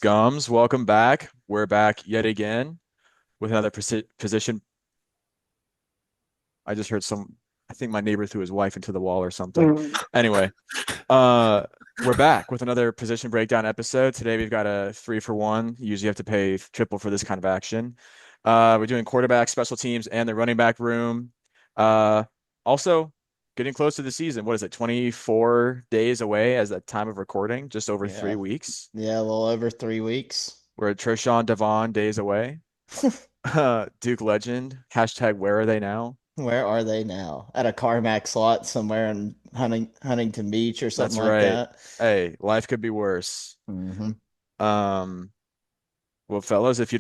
Scums, welcome back. We're back yet again with another position. I just heard I think my neighbor threw his wife into the wall or something. Mm. Anyway, uh, we're back with another position breakdown episode. Today we've got a 3-for-1. You usually have to pay triple for this kind of action. We're doing quarterback, special teams, and the running back room. Uh, Also, getting close to the season. What is it? 24 days away as the time of recording, just over three Yeah. weeks. Yeah, a little over 3 weeks. We're Trishawn Devon days away. Duke legend. Hashtag where are they now? Where are they now? At a CarMax lot somewhere in Huntington Beach or something That's like right. that. Hey, life could be worse. hmm Um, well, fellas, if you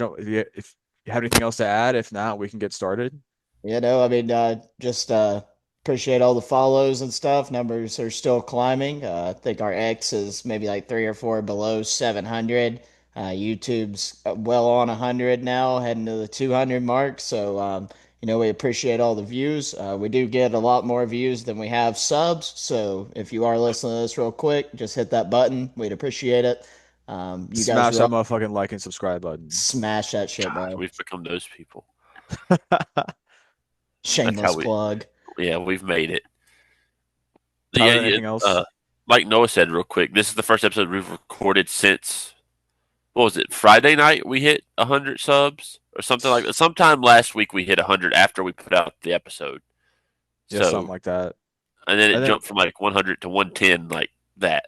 have anything else to add, if not, we can get started. Just appreciate all the follows and stuff. Numbers are still climbing. I think our X is maybe like three or four below 700. YouTube's well on 100 now, heading to the 200 mark. So, we appreciate all the views. We do get a lot more views than we have subs. So, if you are listening to this real quick, just hit that button. We'd appreciate it. You guys Smash that rock. motherfucking like and subscribe button. Smash that shit, God, bro. we've become those people. That's how Shameless we, plug. yeah, we've made it. Yeah, Tyler, yeah. anything else? Like Noah said, real quick, this is the first episode we've recorded since what was it? Friday night we hit 100 subs or something like that. Sometime last week we hit 100 after we put out the episode. Yeah, something So, like that. and then it And then jumped from like 100 to 110 like that.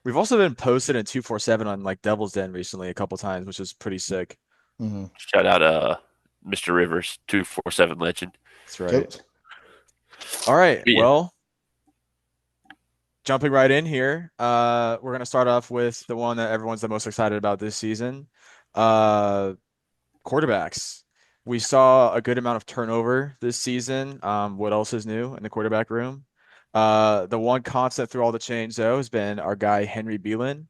we've also been posted in 247 on like Devil's Den recently a couple times, which is pretty sick. hmm Shout out Mr. Rivers 247 legend. That's right. Yep. All right. But yeah, Well, jumping right in here, we're gonna start off with the one that everyone's the most excited about this season. Uh, Quarterbacks. We saw a good amount of turnover this season. What else is new in the quarterback room? The one constant through all the change though has been our guy Henry Beelan.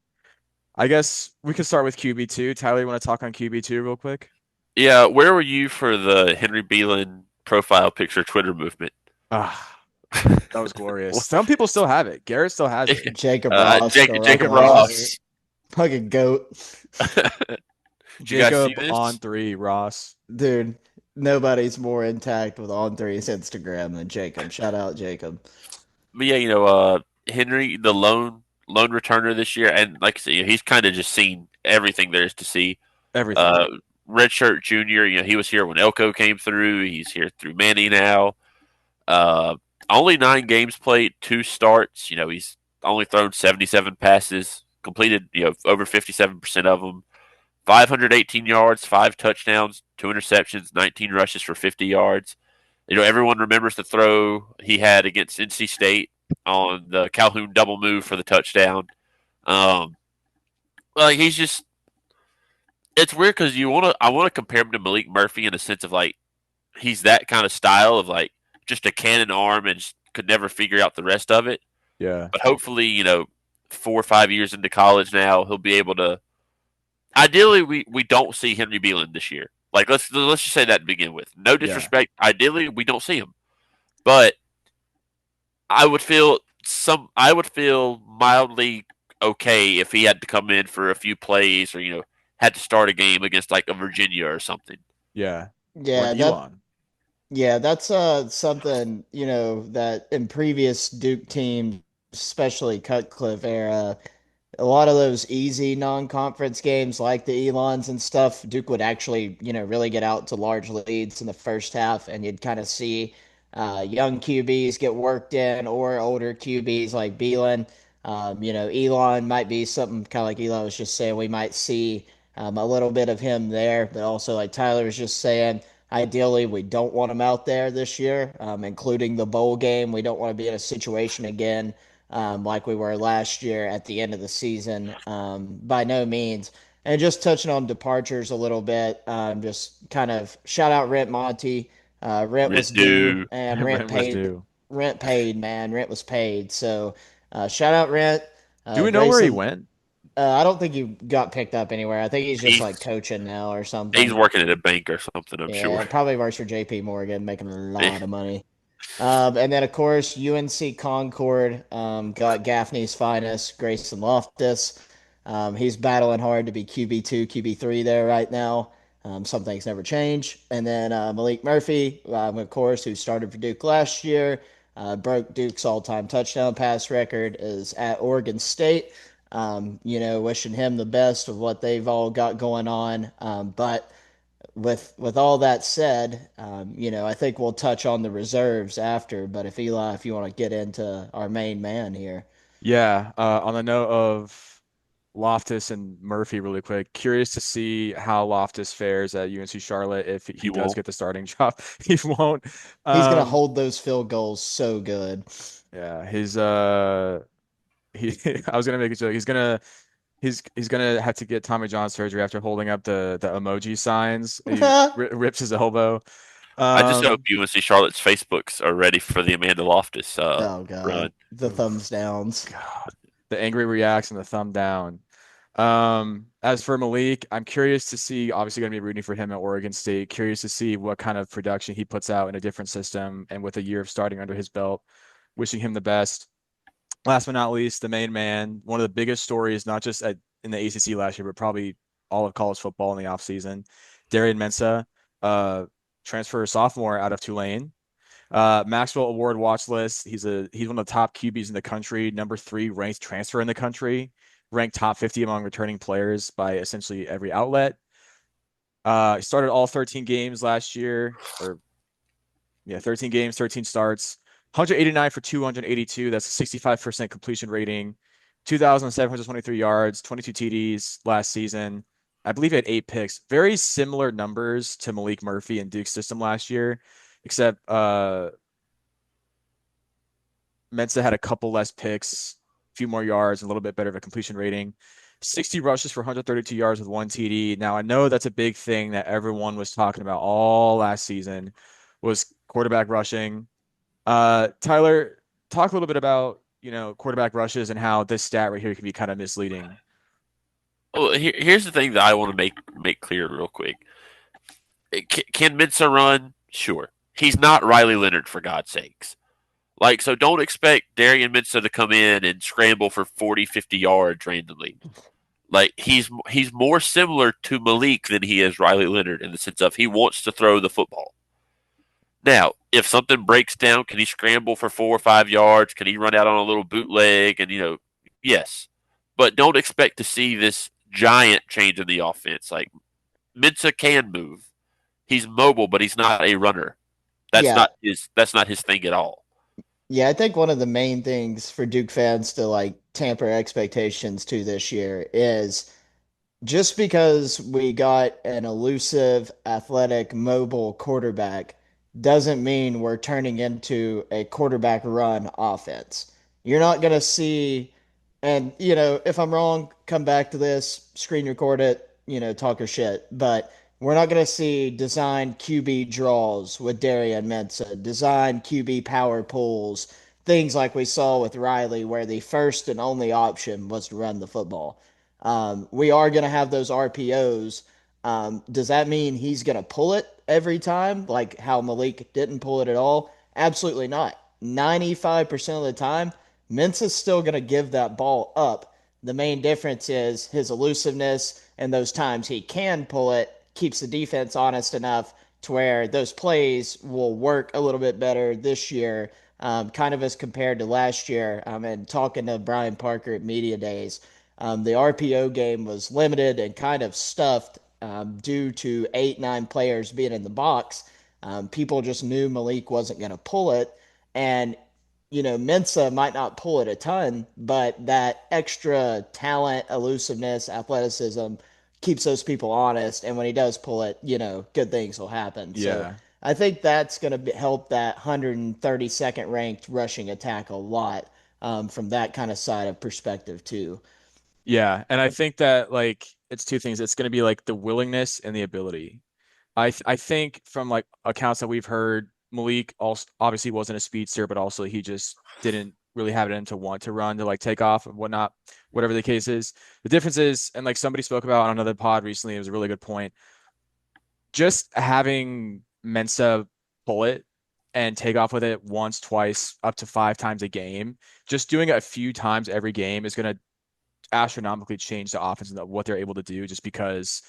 I guess we could start with QB2. Tyler, you want to talk on QB2 real quick? yeah. Where were you for the Henry Beelan profile picture Twitter movement? Ah, that was glorious. Some people still have it. Garrett still has it. Jacob Ross, the Jacob Rocket Ross, Ross. fucking goat, Did you guys see Jacob on this? three, Ross. dude. Nobody's more intact with On Three's Instagram than Jacob. Shout out Jacob. But yeah, Henry, the lone returner this year, and like I said, he's kind of just seen everything there is to see. Everything. Uh, Redshirt Junior, he was here when Elko came through. He's here through Manny now. Uh, Only 9 games played, 2 starts. He's only thrown 77 passes, completed over 57% of them. 518 yards, 5 touchdowns, 2 interceptions, 19 rushes for 50 yards. Everyone remembers the throw he had against NC State on the Calhoun double move for the touchdown. Um, like he's just, it's weird because I want to compare him to Malik Murphy in a sense of like he's that kind of style of like just a cannon arm and just could never figure out the rest of it. Yeah. But hopefully, 4 or 5 years into college now, he'll be able to. Ideally, we don't see Henry Beelan this year. Like let's just say that to begin with. No Yeah. disrespect. Ideally, we don't see him, but I would feel mildly okay if he had to come in for a few plays or had to start a game against like a Virginia or something. Yeah. Or an Yeah, Elon. that's something, that in previous Duke teams, especially Cutcliffe era, a lot of those easy non-conference games like the Elons and stuff, Duke would actually, really get out to large leads in the first half, and you'd kind of see young QBs get worked in or older QBs like Beelan. Elon might be something kind of like Elon was just saying. We might see a little bit of him there, but also like Tyler was just saying, ideally we don't want him out there this year, including the bowl game. We don't want to be in a situation again like we were last year at the end of the season. By no means. And just touching on departures a little bit, just kind of shout out Rent Monty. Rent Rent was due, due. and rent Rent was paid. due. Rent paid, man. Rent was paid. So, shout out Rent. Do we know where he Grayson. went? I don't think he got picked up anywhere. I think he's just like He's coaching now or he's something. working at a bank or something. I'm sure. Yeah, probably works for JP Morgan, making a lot of money. And then, of course, UNC Concord got Gaffney's finest, Grayson Loftus. He's battling hard to be QB2, QB3 there right now. Some things never change. And then Malik Murphy, of course, who started for Duke last year, broke Duke's all-time touchdown pass record, is at Oregon State. Wishing him the best of what they've all got going on. But with all that said, I think we'll touch on the reserves after. But if Eli, if you want to get into our main man here, Yeah, on the note of Loftus and Murphy really quick, curious to see how Loftus fares at UNC Charlotte if he He does won't. get the starting job. He won't. he's gonna Um, hold those field goals so good. yeah, his he I was gonna make a joke. He's gonna have to get Tommy John surgery after holding up the emoji signs. He rips his elbow. I just hope Um, UNC Charlotte's Facebooks are ready for the Amanda Loftus Oh run. God, the thumbs oof, downs. God, the angry reacts and the thumb down. As for Malik, I'm curious to see, obviously going to be rooting for him at Oregon State. Curious to see what kind of production he puts out in a different system and with a year of starting under his belt. Wishing him the best. Last but not least, the main man, one of the biggest stories, not just in the ACC last year, but probably all of college football in the offseason. Darian Mensah, uh, transfer sophomore out of Tulane. Maxwell Award watch list. He's one of the top QBs in the country, number three ranked transfer in the country, ranked top 50 among returning players by essentially every outlet. He started all 13 games last year, or yeah, 13 games, 13 starts, 189 for 282. That's a 65% completion rating, 2,723 yards, 22 TDs last season. I believe he had 8 picks. Very similar numbers to Malik Murphy in Duke's system last year, except Mensa had a couple less picks, a few more yards, a little bit better of a completion rating. 60 rushes for 132 yards with one TD. Now I know that's a big thing that everyone was talking about all last season was quarterback rushing. Tyler, talk a little bit about, quarterback rushes and how this stat right here can be kind of misleading. Well, here's the thing that I want to make clear real quick. Can Mensa run? Sure. He's not Riley Leonard, for God's sakes. Like, so don't expect Darian Mensa to come in and scramble for 40, 50 yards randomly. Like, he's more similar to Malik than he is Riley Leonard in the sense of he wants to throw the football. Now, if something breaks down, can he scramble for 4 or 5 yards? Can he run out on a little bootleg? And, yes. But don't expect to see this giant change in the offense. Like, Mensa can move. He's mobile, but he's not a runner. That's Yeah, not his thing at all. yeah. I think one of the main things for Duke fans to like tamper expectations to this year is just because we got an elusive, athletic, mobile quarterback doesn't mean we're turning into a quarterback run offense. You're not going to see, and, if I'm wrong, come back to this, screen record it, talk your shit. But we're not going to see designed QB draws with Darian Mensah, designed QB power pulls, things like we saw with Riley, where the first and only option was to run the football. We are going to have those RPOs. Does that mean he's going to pull it every time, like how Malik didn't pull it at all? Absolutely not. 95% of the time, Mensa's still going to give that ball up. The main difference is his elusiveness, and those times he can pull it keeps the defense honest enough to where those plays will work a little bit better this year, kind of as compared to last year. And talking to Brian Parker at Media Days, the RPO game was limited and kind of stuffed due to 8, 9 players being in the box. People just knew Malik wasn't going to pull it. And, Mensa might not pull it a ton, but that extra talent, elusiveness, athleticism keeps those people honest. And when he does pull it, good things will happen. So Yeah. I think that's going to help that 132nd ranked rushing attack a lot from that kind of side of perspective, too. Yeah. And I think that like it's two things. It's going to be like the willingness and the ability. I think from like accounts that we've heard, Malik also obviously wasn't a speedster, but also he just didn't really have it in to want to run to like take off and whatnot, whatever the case is. The difference is, and like somebody spoke about on another pod recently, it was a really good point. Just having Mensa pull it and take off with it once, twice, up to 5 times a game, just doing it a few times every game is going to astronomically changed the offense and what they're able to do just because,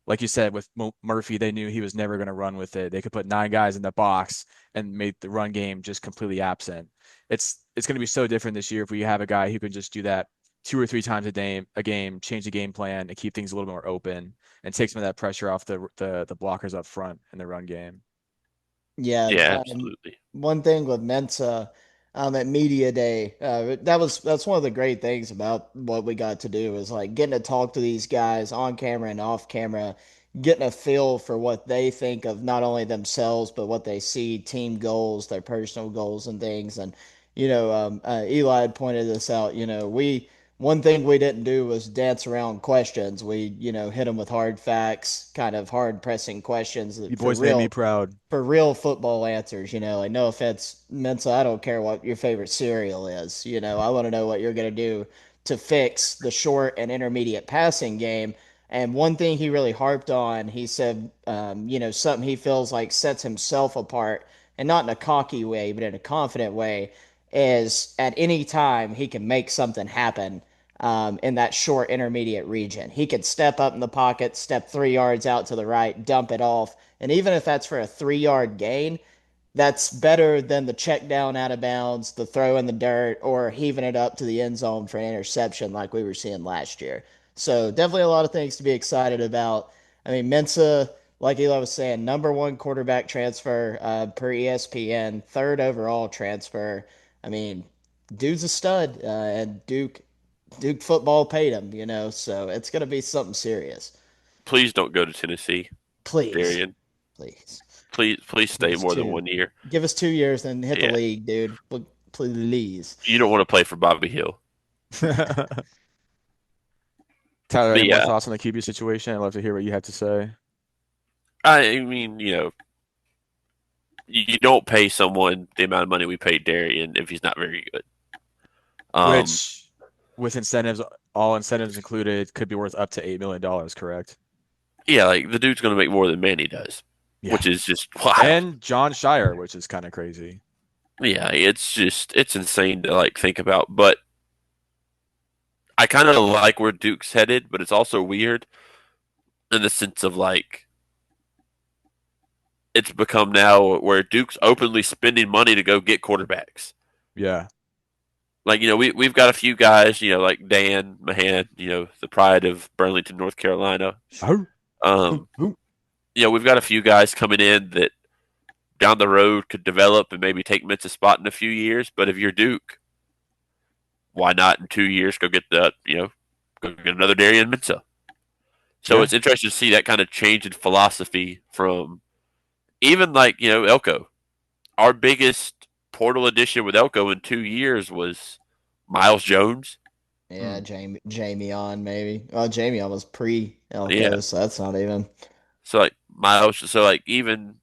like you said, with Murphy, they knew he was never going to run with it. They could put nine guys in the box and make the run game just completely absent. It's going to be so different this year if we have a guy who can just do that two or three times a game, change the game plan, and keep things a little more open and take some of that pressure off the blockers up front in the run game. Yeah, Yeah, and absolutely. one thing with Mensa at media day, that's one of the great things about what we got to do is like getting to talk to these guys on camera and off camera, getting a feel for what they think of not only themselves but what they see team goals, their personal goals and things. And Eli had pointed this out. We one thing we didn't do was dance around questions. We hit them with hard facts, kind of hard pressing questions You for boys made me real proud. football answers, like no offense, Mensa, I don't care what your favorite cereal is. I want to know what you're going to do to fix the short and intermediate passing game. And one thing he really harped on, he said, something he feels like sets himself apart, and not in a cocky way, but in a confident way, is at any time he can make something happen in that short intermediate region. He could step up in the pocket, step 3 yards out to the right, dump it off. And even if that's for a 3 yard gain, that's better than the check down out of bounds, the throw in the dirt, or heaving it up to the end zone for an interception like we were seeing last year. So definitely a lot of things to be excited about. I mean, Mensa, like Eli was saying, number one quarterback transfer per ESPN, third overall transfer. I mean, dude's a stud, and Duke football paid him, so it's going to be something serious. Please don't go to Tennessee, Please, Darian. please. Please Give stay us more than two. 1 year. Give us 2 years and hit the Yeah, league, dude. Please. you don't want to play for Bobby Hill. Tyler, But any more yeah, thoughts on the QB situation? I'd love to hear what you have to say. I mean, you don't pay someone the amount of money we paid Darian if he's not very good. Um, Which, with incentives, all incentives included, could be worth up to $8 million, correct? yeah, like the dude's going to make more than Manny does, Yeah. which is just wild. And John Shire, which is kind of crazy. Yeah, it's insane to like think about. But I kind of like where Duke's headed, but it's also weird in the sense of like it's become now where Duke's openly spending money to go get quarterbacks. Yeah. Like we've got a few guys, like Dan Mahan, the pride of Burlington, North Carolina. Oh, Um, we've got a few guys coming in that down the road could develop and maybe take Mensa's spot in a few years. But if you're Duke, why not in 2 years go get go get another Darian Mensa? So yeah. it's interesting to see that kind of change in philosophy from even like Elko. Our biggest portal addition with Elko in 2 years was Miles Jones. Yeah, Hmm. Jamie on maybe. Well, Jamie on was pre Yeah. Elko, so that's not even. So like Miles, so like even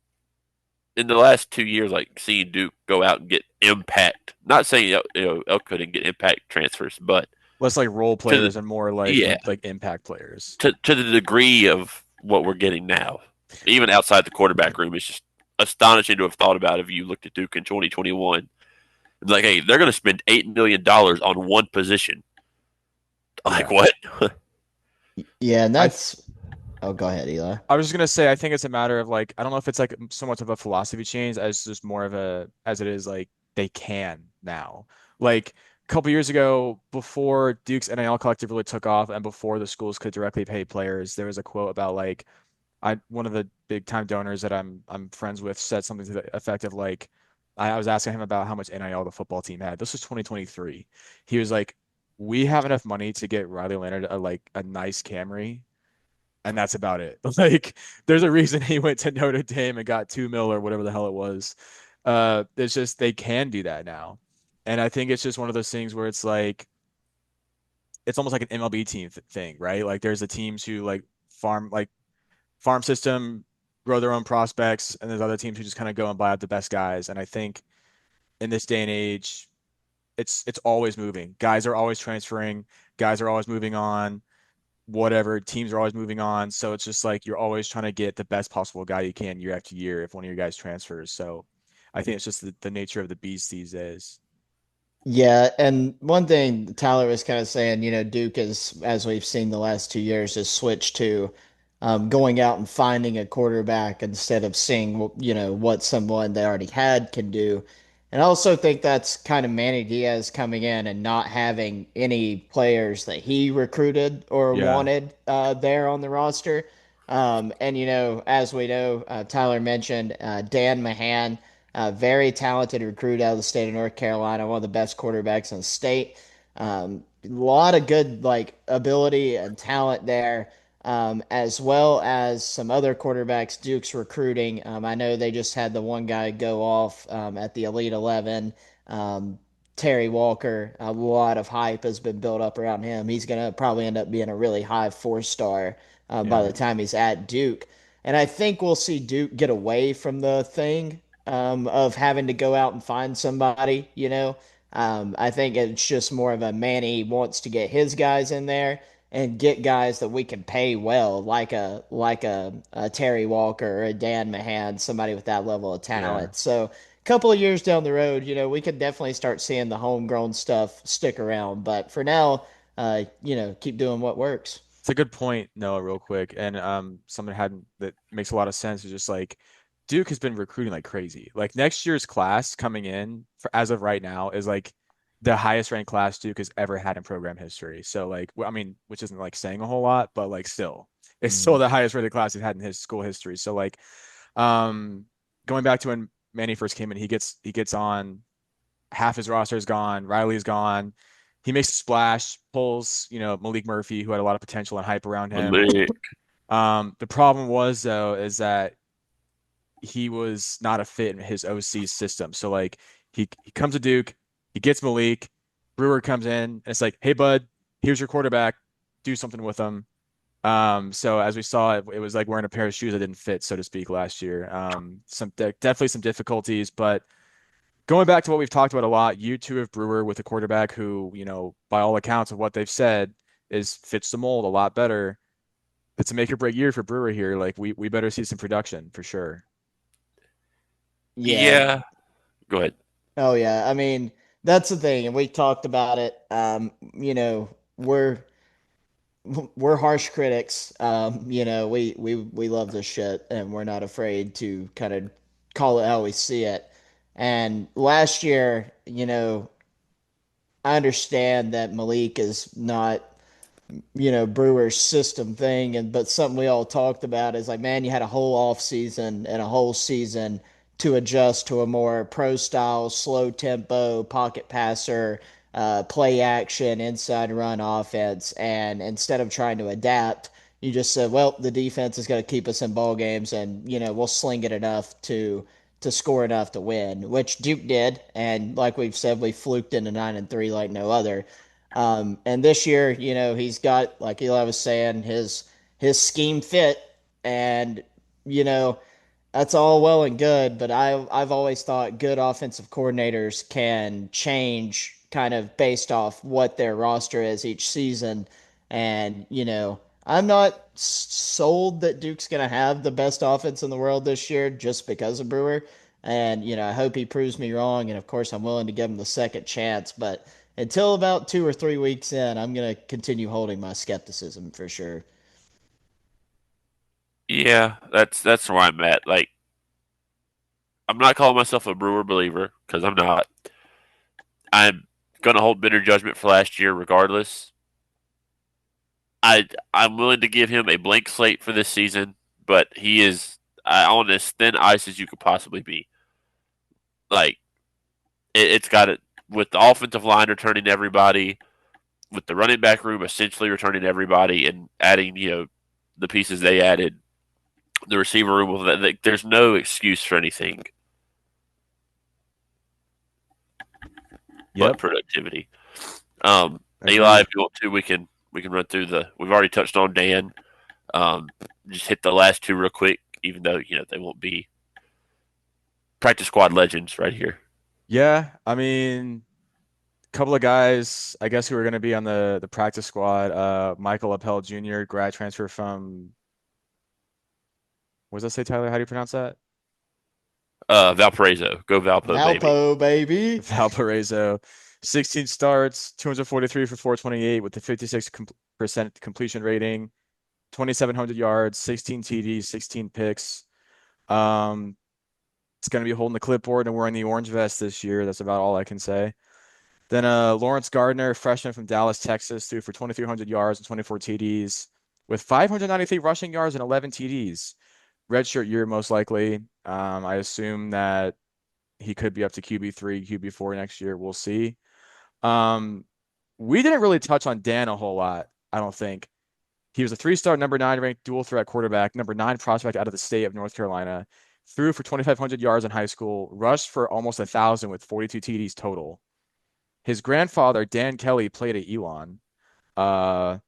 in the last 2 years, like seeing Duke go out and get impact. Not saying Elko didn't get impact transfers, but Less like role to the players and more like yeah like impact players. to the degree of what we're getting now, even outside the quarterback room, it's just astonishing to have thought about if you looked at Duke in 2021. It's like, hey, they're going to spend $8 million on one position. Like Yeah. what? Yeah, and I that's. Oh, go ahead, Eli. I was just gonna say I think it's a matter of like I don't know if it's like so much of a philosophy change as just more of a as it is like they can now. Like a couple years ago, before Duke's NIL collective really took off and before the schools could directly pay players, there was a quote about like I one of the big time donors that I'm friends with said something to the effect of like I was asking him about how much NIL the football team had. This was 2023. He was like, "We have enough money to get Riley Leonard a nice Camry, and that's about it." Like, there's a reason he went to Notre Dame and got 2 mil or whatever the hell it was. It's just they can do that now, and I think it's just one of those things where it's like it's almost like an MLB team thing, right? Like, there's the teams who like farm system, grow their own prospects, and there's other teams who just kind of go and buy out the best guys. And I think in this day and age, it's always moving. Guys are always transferring, guys are always moving on, whatever, teams are always moving on. So it's just like you're always trying to get the best possible guy you can year after year if one of your guys transfers. So I think it's just the nature of the beast these days. Yeah, and one thing Tyler was kind of saying, Duke is, as we've seen the last 2 years, has switched to going out and finding a quarterback instead of seeing, what someone they already had can do. And I also think that's kind of Manny Diaz coming in and not having any players that he recruited or Yeah, wanted there on the roster. And, as we know, Tyler mentioned Dan Mahan, a very talented recruit out of the state of North Carolina, one of the best quarterbacks in the state. A lot of good like ability and talent there, as well as some other quarterbacks Duke's recruiting. I know they just had the one guy go off at the Elite 11. Um, Terry Walker, a lot of hype has been built up around him. He's going to probably end up being a really high 4 star by yeah, the time he's at Duke. And I think we'll see Duke get away from the thing of having to go out and find somebody. I think it's just more of a Manny wants to get his guys in there and get guys that we can pay well, like a Terry Walker or a Dan Mahan, somebody with that level of yeah. talent. So a couple of years down the road, we could definitely start seeing the homegrown stuff stick around. But for now, keep doing what works. It's a good point, Noah, real quick. And something hadn't that makes a lot of sense is just like Duke has been recruiting like crazy. Like next year's class coming in for, as of right now is like the highest ranked class Duke has ever had in program history. So like I mean, which isn't like saying a whole lot, but like still it's still Mhm. the highest rated class he's had in his school history. So like um going back to when Manny first came in, he gets on half his roster is gone. Riley's gone. He makes a splash, pulls, Malik Murphy, who had a lot of potential and hype around him. Malik. The problem was though, is that he was not a fit in his OC system. So like he comes to Duke, he gets Malik, Brewer comes in, and it's like, hey bud, here's your quarterback, do something with him. So as we saw, it was like wearing a pair of shoes that didn't fit, so to speak, last year. Definitely some difficulties, but going back to what we've talked about a lot, you two have Brewer with a quarterback who, by all accounts of what they've said, is fits the mold a lot better. It's a make or break year for Brewer here. Like we better see some production for sure. Yeah. Yeah. Go ahead. Oh yeah. I mean, that's the thing, and we talked about it. We're harsh critics. We love this shit, and we're not afraid to kind of call it how we see it. And last year, I understand that Malik is not Brewers system thing, and but something we all talked about is like, man, you had a whole off season and a whole season to adjust to a more pro style, slow tempo, pocket passer, play action, inside run offense, and instead of trying to adapt, you just said, well, the defense is going to keep us in ball games, and we'll sling it enough to score enough to win, which Duke did, and like we've said, we fluked into 9-3 like no other. And this year, he's got, like Eli was saying, his scheme fit, and you know that's all well and good. But I've always thought good offensive coordinators can change kind of based off what their roster is each season, and I'm not sold that Duke's gonna have the best offense in the world this year just because of Brewer. And I hope he proves me wrong. And of course, I'm willing to give him the second chance, but until about 2 or 3 weeks in, I'm going to continue holding my skepticism for sure. Yeah, that's where I'm at. Like, I'm not calling myself a Brewer believer because I'm not. I'm gonna hold bitter judgment for last year, regardless. I'm willing to give him a blank slate for this season, but he is on as thin ice as you could possibly be. Like, it's got it with the offensive line returning everybody, with the running back room essentially returning everybody, and adding the pieces they added. The receiver room, there's no excuse for anything but Yep, productivity. Eli, if agreed. you want to, we can run through the. We've already touched on Dan. Um, just hit the last two real quick, even though they won't be practice squad legends right here. Yeah, I mean, a couple of guys, I guess, who are going to be on the practice squad. Michael Appel Jr., grad transfer from, what does that say, Tyler? How do you pronounce that? Valparaiso, go Valpo, baby. Valpo, baby. Valparaiso. 16 starts, 243 for 428 with a 56% completion rating, 2,700 yards, 16 TDs, 16 picks. Um, it's going to be holding the clipboard and wearing the orange vest this year. That's about all I can say. Then Lawrence Gardner, freshman from Dallas, Texas, threw for 2,300 yards and 24 TDs with 593 rushing yards and 11 TDs. Redshirt year, most likely. I assume that he could be up to QB3, QB4 next year. We'll see. Um, we didn't really touch on Dan a whole lot, I don't think. He was a three-star, number 9 ranked dual threat quarterback, number 9 prospect out of the state of North Carolina. Threw for 2,500 yards in high school, rushed for almost 1,000 with 42 TDs total. His grandfather, Dan Kelly, played at Elon. Uh,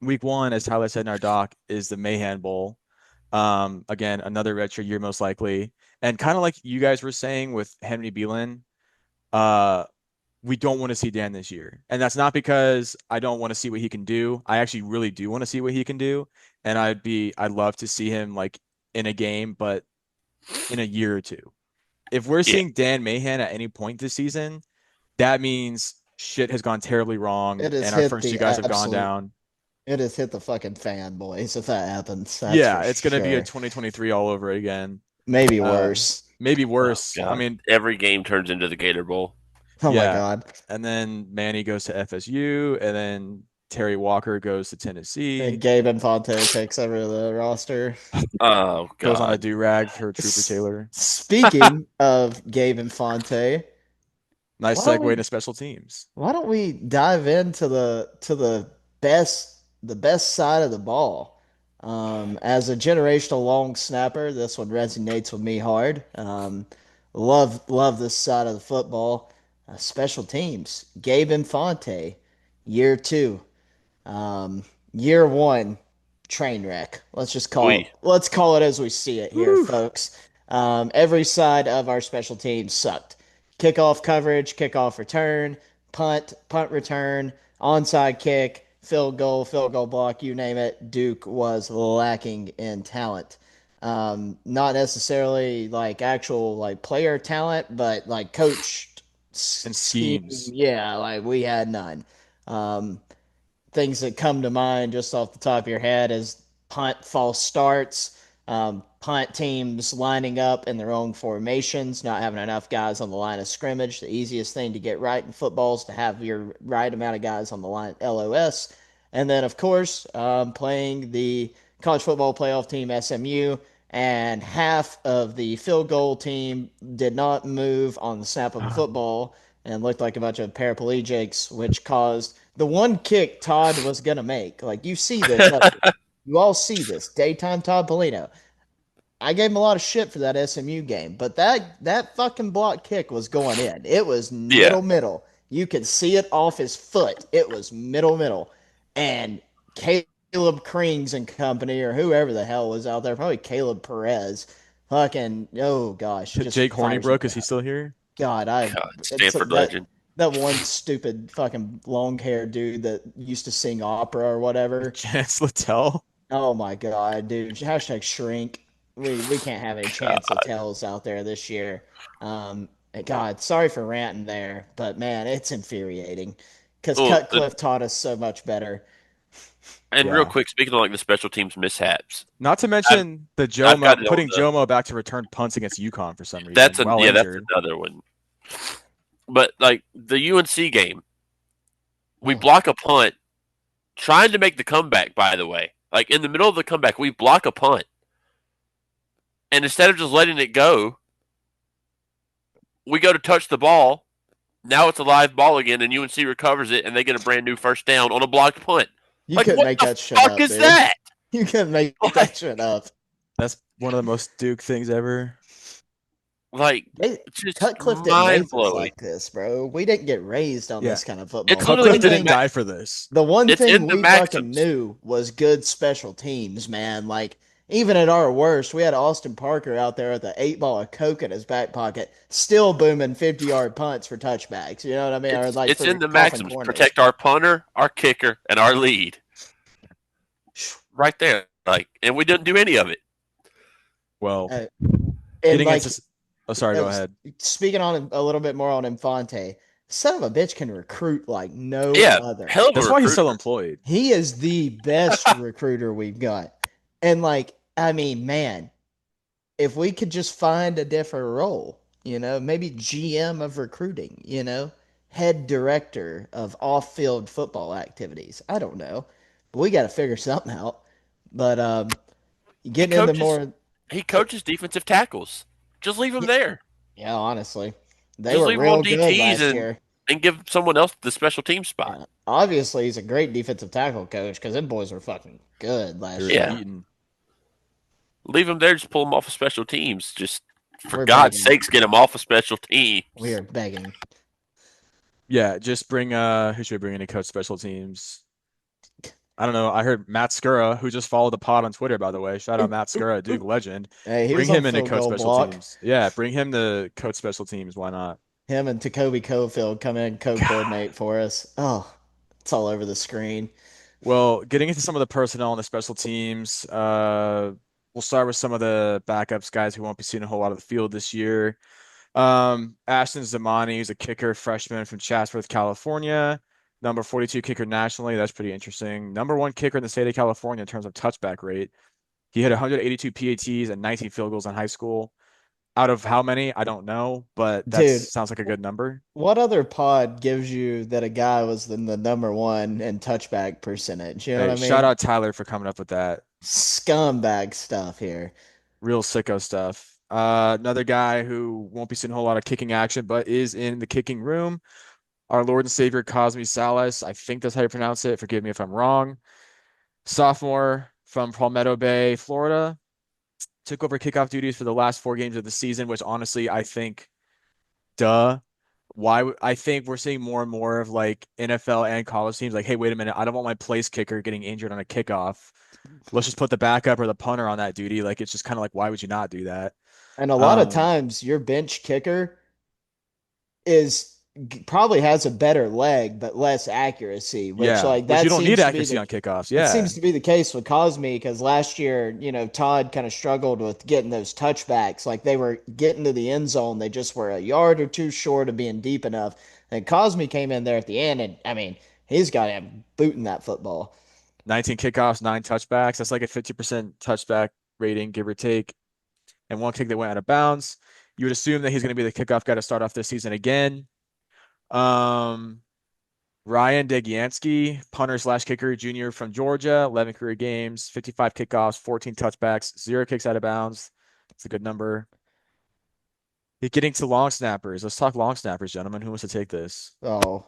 week 1, as Tyler said in our doc, is the Mahan Bowl. Again, another redshirt year most likely. And kind of like you guys were saying with Henry Beelan, uh, we don't want to see Dan this year. And that's not because I don't want to see what he can do. I actually really do want to see what he can do. And I'd love to see him like in a game, but in a year or two. If we're Yeah. seeing Dan Mahan at any point this season, that means shit has gone terribly wrong It has and our hit first two the guys have gone absolute. down. It has hit the fucking fan, boys. If that happens, that's for Yeah, it's gonna be a sure. 2023 all over again. Maybe Uh, worse. maybe Oh worse. I God. mean, Every game turns into the Gator Bowl. Oh my yeah. god. And then Manny goes to FSU, and then Terry Walker goes to And Tennessee, Gabe Infante takes over the roster. Oh goes on a God. do-rag for Trooper S- Taylor. Speaking of Gabe Infante, Nice why don't segue we to special teams. why don't we dive into the best side of the ball? As a generational long snapper, this one resonates with me hard. Love this side of the football. Special teams. Gabe Infante, year two. Um, year one, train wreck. Let's just call it. We. Let's call it as we see it here, Woo. folks. Every side of our special teams sucked. Kickoff coverage, kickoff return, punt return, onside kick, field goal block, you name it. Duke was lacking in talent. Not necessarily like actual like player talent, but like coach And scheme. schemes. Yeah, like we had none. Um, Things that come to mind just off the top of your head is punt false starts, punt teams lining up in their own formations, not having enough guys on the line of scrimmage. The easiest thing to get right in football is to have your right amount of guys on the line, LOS. And then, of course, playing the college football playoff team SMU, and half of the field goal team did not move on the snap of a football and looked like a bunch of paraplegics, which caused the one kick Todd was gonna make. Like you see this, you all see this. Daytime Todd Polino. I gave him a lot of shit for that SMU game, but that fucking block kick was going in. It was Yeah. middle. You could see it off his foot. It was middle. And Caleb Krings and company, or whoever the hell was out there, probably Caleb Perez, fucking oh gosh, just Jake fires it Hornibrook, is he down. still here? God, I God. it's Stanford that legend. that one stupid fucking long haired dude that used to sing opera or whatever. Chance Littell. Oh my god, dude! Hashtag shrink. We can't have any chance of tells out there this year. God, sorry for ranting there, but man, it's infuriating because Well, Cutcliffe taught us so much better. and real Yeah. quick, speaking of like the special teams mishaps, Not to I've mention the I've got Jomo to know putting Jomo back to return punts against UConn for some reason while that's injured. another one. But like the UNC game, we Oh, block a punt trying to make the comeback. By the way, like in the middle of the comeback, we block a punt, and instead of just letting it go, we go to touch the ball. Now it's a live ball again, and UNC recovers it, and they get a brand new first down on a blocked punt. you Like, couldn't what make the that shit fuck up, is dude. that? You couldn't make that Like, shit up. That's one of the most Duke things ever. like They, just Cutcliffe didn't mind raise us blowing. like this, bro. We didn't get raised on Yeah. this kind of football. It's The literally Cutcliffe one in the didn't thing die for this. The one it's thing in the we fucking Maxims. knew was good special teams, man. Like, even at our worst, we had Austin Parker out there with an 8 ball of Coke in his back pocket, still booming 50-yard punts for touchbacks. You know what I mean? Or like It's for in the coffin Maxims. corners. Protect our punter, our kicker, and our lead. Right there. Like, and we didn't do any of it. Well, Uh, and getting like, into. Oh, sorry, go uh, ahead. speaking on a little bit more on Infante, son of a bitch can recruit like no Yeah, other. hell of a That's why he's recruiter. still employed. He is the best recruiter we've got. And like, I mean, man, if we could just find a different role, maybe GM of recruiting, head director of off-field football activities. I don't know. But we got to figure something out. But He getting into coaches more he coaches defensive tackles. Just leave him yeah, there. yeah, honestly. They Just were leave him on real good DTs last and year. give someone else the special team spot. Yeah. Obviously, he's a great defensive tackle coach because them boys were fucking good They last were Yeah, year. eating. leave him there. Just pull him off of special teams. Just for We're God's begging. sakes, get him off of special We teams. are begging. Yeah, just bring who should we bring in to coach special teams? I don't know. I heard Matt Skura, who just followed the pod on Twitter, by the way. Shout out Oop, Matt oop, Skura, Duke oop. legend. Hey, he Bring was on him in to field coach goal special block. teams. Yeah, bring him to coach special teams. Why not? Him and Tacoby Cofield come in God. co-coordinate for us. Oh, it's all over the screen. Well, getting into some of the personnel on the special teams, we'll start with some of the backups, guys who won't be seeing a whole lot of the field this year. Ashton Zamani is a kicker, freshman from Chatsworth, California. Number 42 kicker nationally. That's pretty interesting. Number one kicker in the state of California in terms of touchback rate. He hit 182 PATs and 19 field goals in high school. Out of how many? I don't know, but that Dude, sounds like a good number. what other pod gives you that a guy was in the number one in touchback percentage? You know what Hey, I shout mean? out Tyler for coming up with that. Scumbag stuff here. Real sicko stuff. Another guy who won't be seeing a whole lot of kicking action, but is in the kicking room. Our Lord and Savior Cosme Salas. I think that's how you pronounce it. Forgive me if I'm wrong. Sophomore from Palmetto Bay, Florida. Took over kickoff duties for the last 4 games of the season, which honestly, I think, duh. I think we're seeing more and more of like NFL and college teams like, hey, wait a minute, I don't want my place kicker getting injured on a kickoff. Let's just put the backup or the punter on that duty. Like it's just kind of like, why would you not do that? And a lot of Um, times your bench kicker is probably has a better leg but less accuracy, which yeah, like which you that don't need seems to be accuracy the on kickoffs. it Yeah, seems to be the case with Cosme because last year, Todd kind of struggled with getting those touchbacks. Like they were getting to the end zone, they just were a yard or two short of being deep enough. And Cosme came in there at the end, and I mean, he's got him booting that football. 19 kickoffs, 9 touchbacks. That's like a 50% touchback rating, give or take. And one kick that went out of bounds. You would assume that he's going to be the kickoff guy to start off this season again. Um, Ryan Degiansky, punter slash kicker, junior from Georgia, 11 career games, 55 kickoffs, 14 touchbacks, 0 kicks out of bounds. It's a good number. Getting to long snappers. Let's talk long snappers, gentlemen. Who wants to take this? So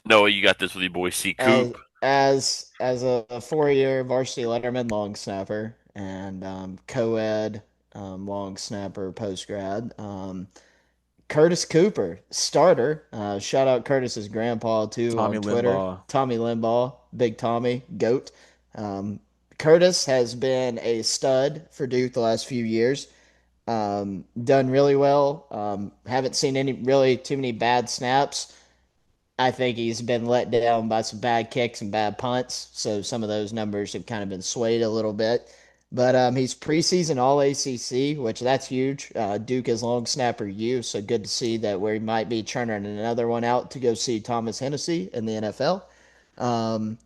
Noah, you got this with your boy C as Coop. as a 4 year varsity letterman long snapper and co-ed long snapper post grad. Curtis Cooper, starter. Shout out Curtis's grandpa too Tommy on Twitter. Limbaugh. Tommy Limbaugh, Big Tommy, GOAT. Um, Curtis has been a stud for Duke the last few years. Done really well. Haven't seen any really too many bad snaps. I think he's been let down by some bad kicks and bad punts, so some of those numbers have kind of been swayed a little bit. But he's preseason All ACC, which that's huge. Duke is long snapper U, so good to see that we might be churning another one out to go see Thomas Hennessy in the NFL. Um,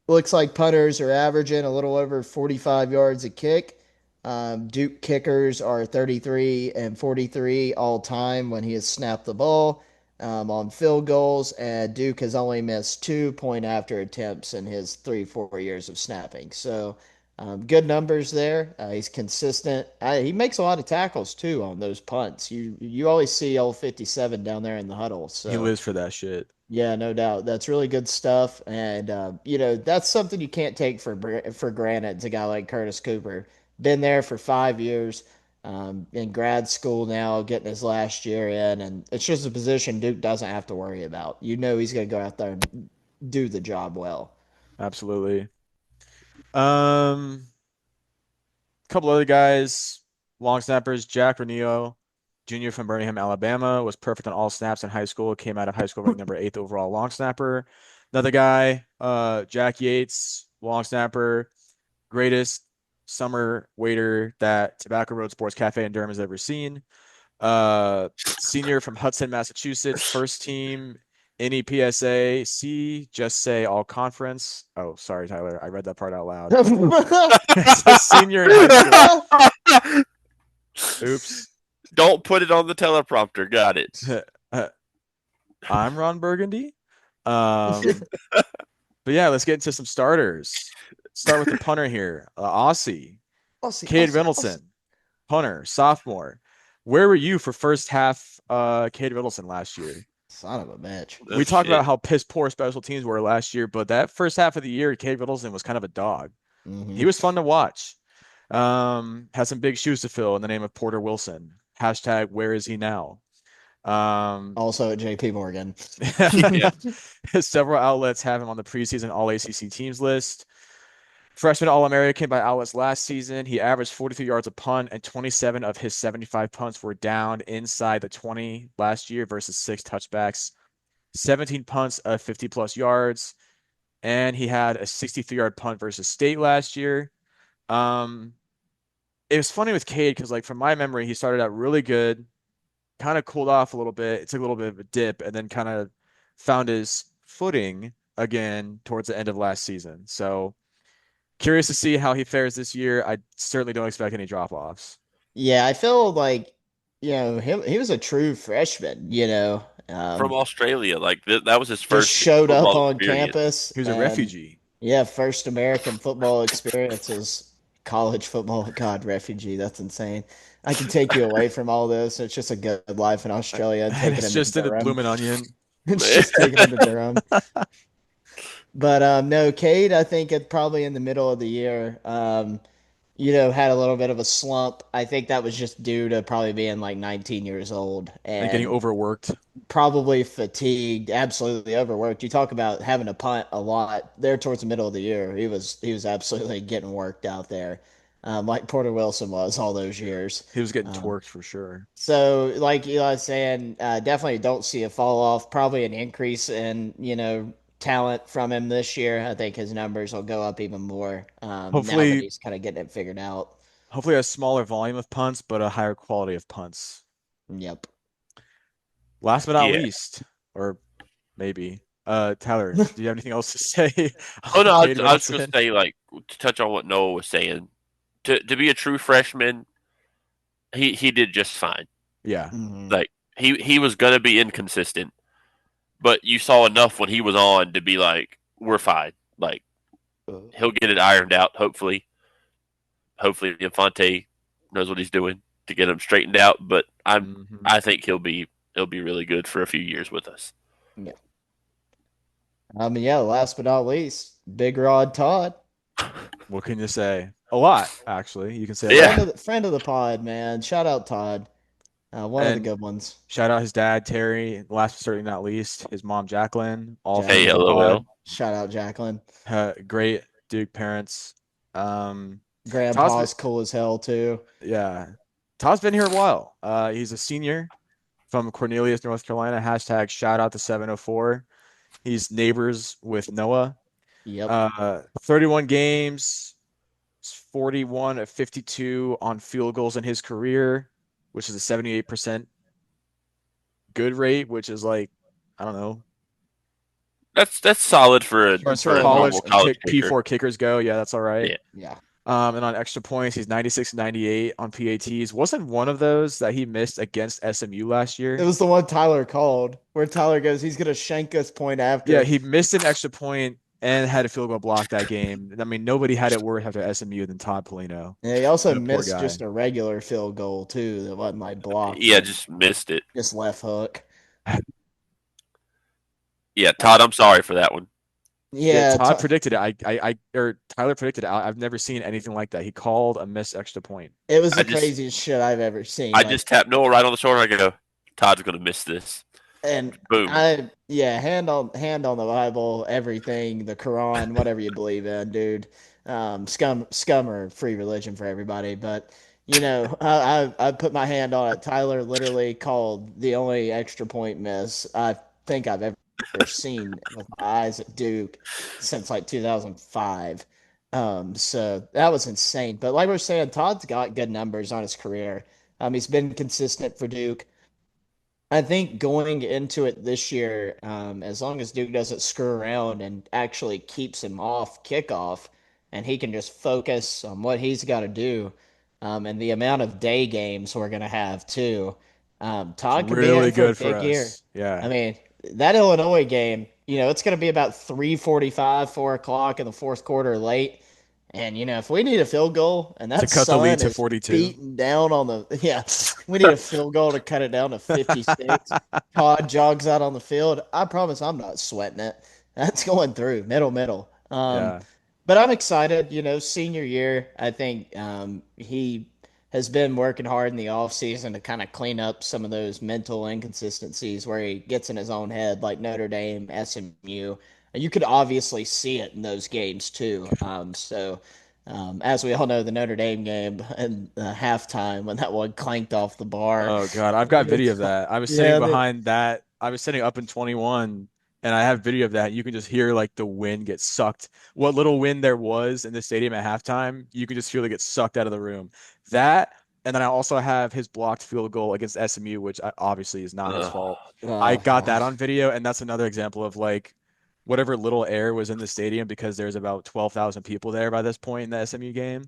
Looks like punters are averaging a little over 45 yards a kick. Duke kickers are 33 and 43 all time when he has snapped the ball on field goals, and Duke has only missed 2 point after attempts in his 3 4 years of snapping. So good numbers there. He's consistent. He makes a lot of tackles too on those punts. You always see old 57 down there in the huddle. He So lives for that shit. yeah, no doubt. That's really good stuff, and that's something you can't take for granted. It's a guy like Curtis Cooper, been there for 5 years, in grad school now, getting his last year in, and it's just a position Duke doesn't have to worry about. He's going to go out there and do the job well. Absolutely. Um, couple other guys, long snappers. Jack Renio, junior from Birmingham, Alabama, was perfect on all snaps in high school. Came out of high school ranked number 8th overall long snapper. Another guy, Jack Yates, long snapper, greatest summer waiter that Tobacco Road Sports Cafe in Durham has ever seen. Senior from Hudson, Massachusetts, first team NEPSA C, just say all conference. Oh, sorry, Tyler. I read that part out loud. It's a senior in high school. Oops. Don't put it on the teleprompter. Got it. I'm Ron Burgundy. Um, but yeah, let's get into some starters. Start with the punter here. Aussie, Aussie, Cade Aussie, Aussie. Middleton, punter, sophomore. Where were you for first half Cade Middleton last year? Son of a bitch. Oh We talked shit. about how piss poor special teams were last year, but that first half of the year, Cade Middleton was kind of a dog. He Hmm. was fun to watch. Had some big shoes to fill in the name of Porter Wilson. Hashtag where is he now? Um, Also at JP Morgan. Yeah. several outlets have him on the preseason All ACC teams list. Freshman All American by outlets last season. He averaged 43 yards a punt, and 27 of his 75 punts were down inside the 20 last year versus 6 touchbacks. 17 punts of 50 plus yards, and he had a 63-yard punt versus State last year. Um, it was funny with Cade because, like, from my memory, he started out really good, kind of cooled off a little bit. It took a little bit of a dip, and then kind of found his footing again towards the end of last season. So curious to see how he fares this year. I certainly don't expect any drop offs. Yeah, I feel like, he was a true freshman, From Australia, like that was his just first showed up football on experience. campus He was a and refugee. yeah, first American football experiences, college football. God, refugee, that's insane. I can take you away from all this. It's just a good life in Australia and And taking it's him to just in the Durham. blooming onion. It's just taking him to Durham. But no, Cade, I think it probably in the middle of the year, had a little bit of a slump. I think that was just due to probably being like 19 years old And getting and overworked. probably fatigued, absolutely overworked. You talk about having to punt a lot there towards the middle of the year. He was absolutely getting worked out there, like Porter Wilson was all those years. He was getting Um, twerked for sure. so, like Eli was saying, definitely don't see a fall off. Probably an increase in talent from him this year. I think his numbers will go up even more now that Hopefully, he's kind of getting it figured out. hopefully a smaller volume of punts, but a higher quality of punts. Yep. Last but not Yeah. least, or maybe, Tyler, do you have anything else to say Oh on no, Cade I was gonna Middleton? say like to touch on what Noah was saying. To be a true freshman, he did just fine. Yeah, Hmm. Like he was gonna be inconsistent, but you saw enough when he was on to be like, we're fine. Like he'll get it ironed out. Hopefully Infante knows what he's doing to get him straightened out. But hmm I think he'll be really good for a few years with us. Yeah. Yeah. Last but not least, Big Rod Todd, What can you say? A lot, actually. You can say a Yeah, lot. friend of the pod, man. Shout out Todd, one of the And good ones. shout out his dad, Terry. Last but certainly not least, his mom, Jacqueline, all friends hey, of the Jacqueline, LOL. pod. shout out Jacqueline. Great Duke parents. Um, Todd's been, Grandpa's cool as hell too. yeah, Todd's been here a while. He's a senior from Cornelius, North Carolina. Hashtag shout out to 704. He's neighbors with Noah. Yep. 31 games, 41 of 52 on field goals in his career, which is a 78% good rate, which is like, I don't know, That's solid for a as far as It's for a really normal college nothing. college kick kicker. P4 kickers go. Yeah, that's all right. Yeah, Yeah. And on extra points, he's 96 and 98 on PATs. Wasn't one of those that he missed against SMU last It year? was the one Tyler called where Tyler goes, he's gonna shank us point Yeah, after. he missed an extra point and had a field goal block that game. I mean, nobody had it worse after SMU than Todd Polino. Yeah, he also The poor missed guy. just a regular field goal too that wasn't like blocked yeah, from just missed it. just left hook. Yeah, Uh, Todd, I'm sorry for that one. Yeah, yeah, Todd predicted it. Or Tyler predicted it. I've never seen anything like that. He called a missed extra point. it was I the just craziest shit I've ever seen. I Like, just tapped Noah right on the shoulder. I go, Todd's gonna miss this. and Boom. hand on the Bible, everything, the Quran, whatever you believe in, dude. Scum or free religion for everybody, but I put my hand on it. Tyler literally called the only extra point miss I think I've ever seen with my eyes at Duke since like 2005. So that was insane. But like we are saying, Todd's got good numbers on his career. He's been consistent for Duke. I think going into it this year, as long as Duke doesn't screw around and actually keeps him off kickoff, and he can just focus on what he's got to do, and the amount of day games we're going to have too, It's Todd could be in really for a good for big year. us. Yeah. I mean, that Illinois game, it's going to be about 3:45, 4 o'clock in the fourth quarter late. And if we need a field goal and To that cut the lead sun to is 42. beating down on the yeah, we need a field goal to cut it down to 56. Todd jogs out on the field. I promise I'm not sweating it. That's going through middle. Yeah. But I'm excited. Senior year, I think he has been working hard in the off season to kind of clean up some of those mental inconsistencies where he gets in his own head, like Notre Dame, SMU. And you could obviously see it in those games too. As we all know, the Notre Dame game and halftime when that one clanked off the bar. Oh God, I've got video of It's that. I was sitting yeah, behind that. I was sitting up in 21 and I have video of that. You can just hear like the wind get sucked. What little wind there was in the stadium at halftime, you can just feel it get sucked out of the room. That, and then I also have his blocked field goal against SMU, which obviously is not his fault. I oh got that God. on video, and that's another example of like whatever little air was in the stadium because there's about 12,000 people there by this point in the SMU game.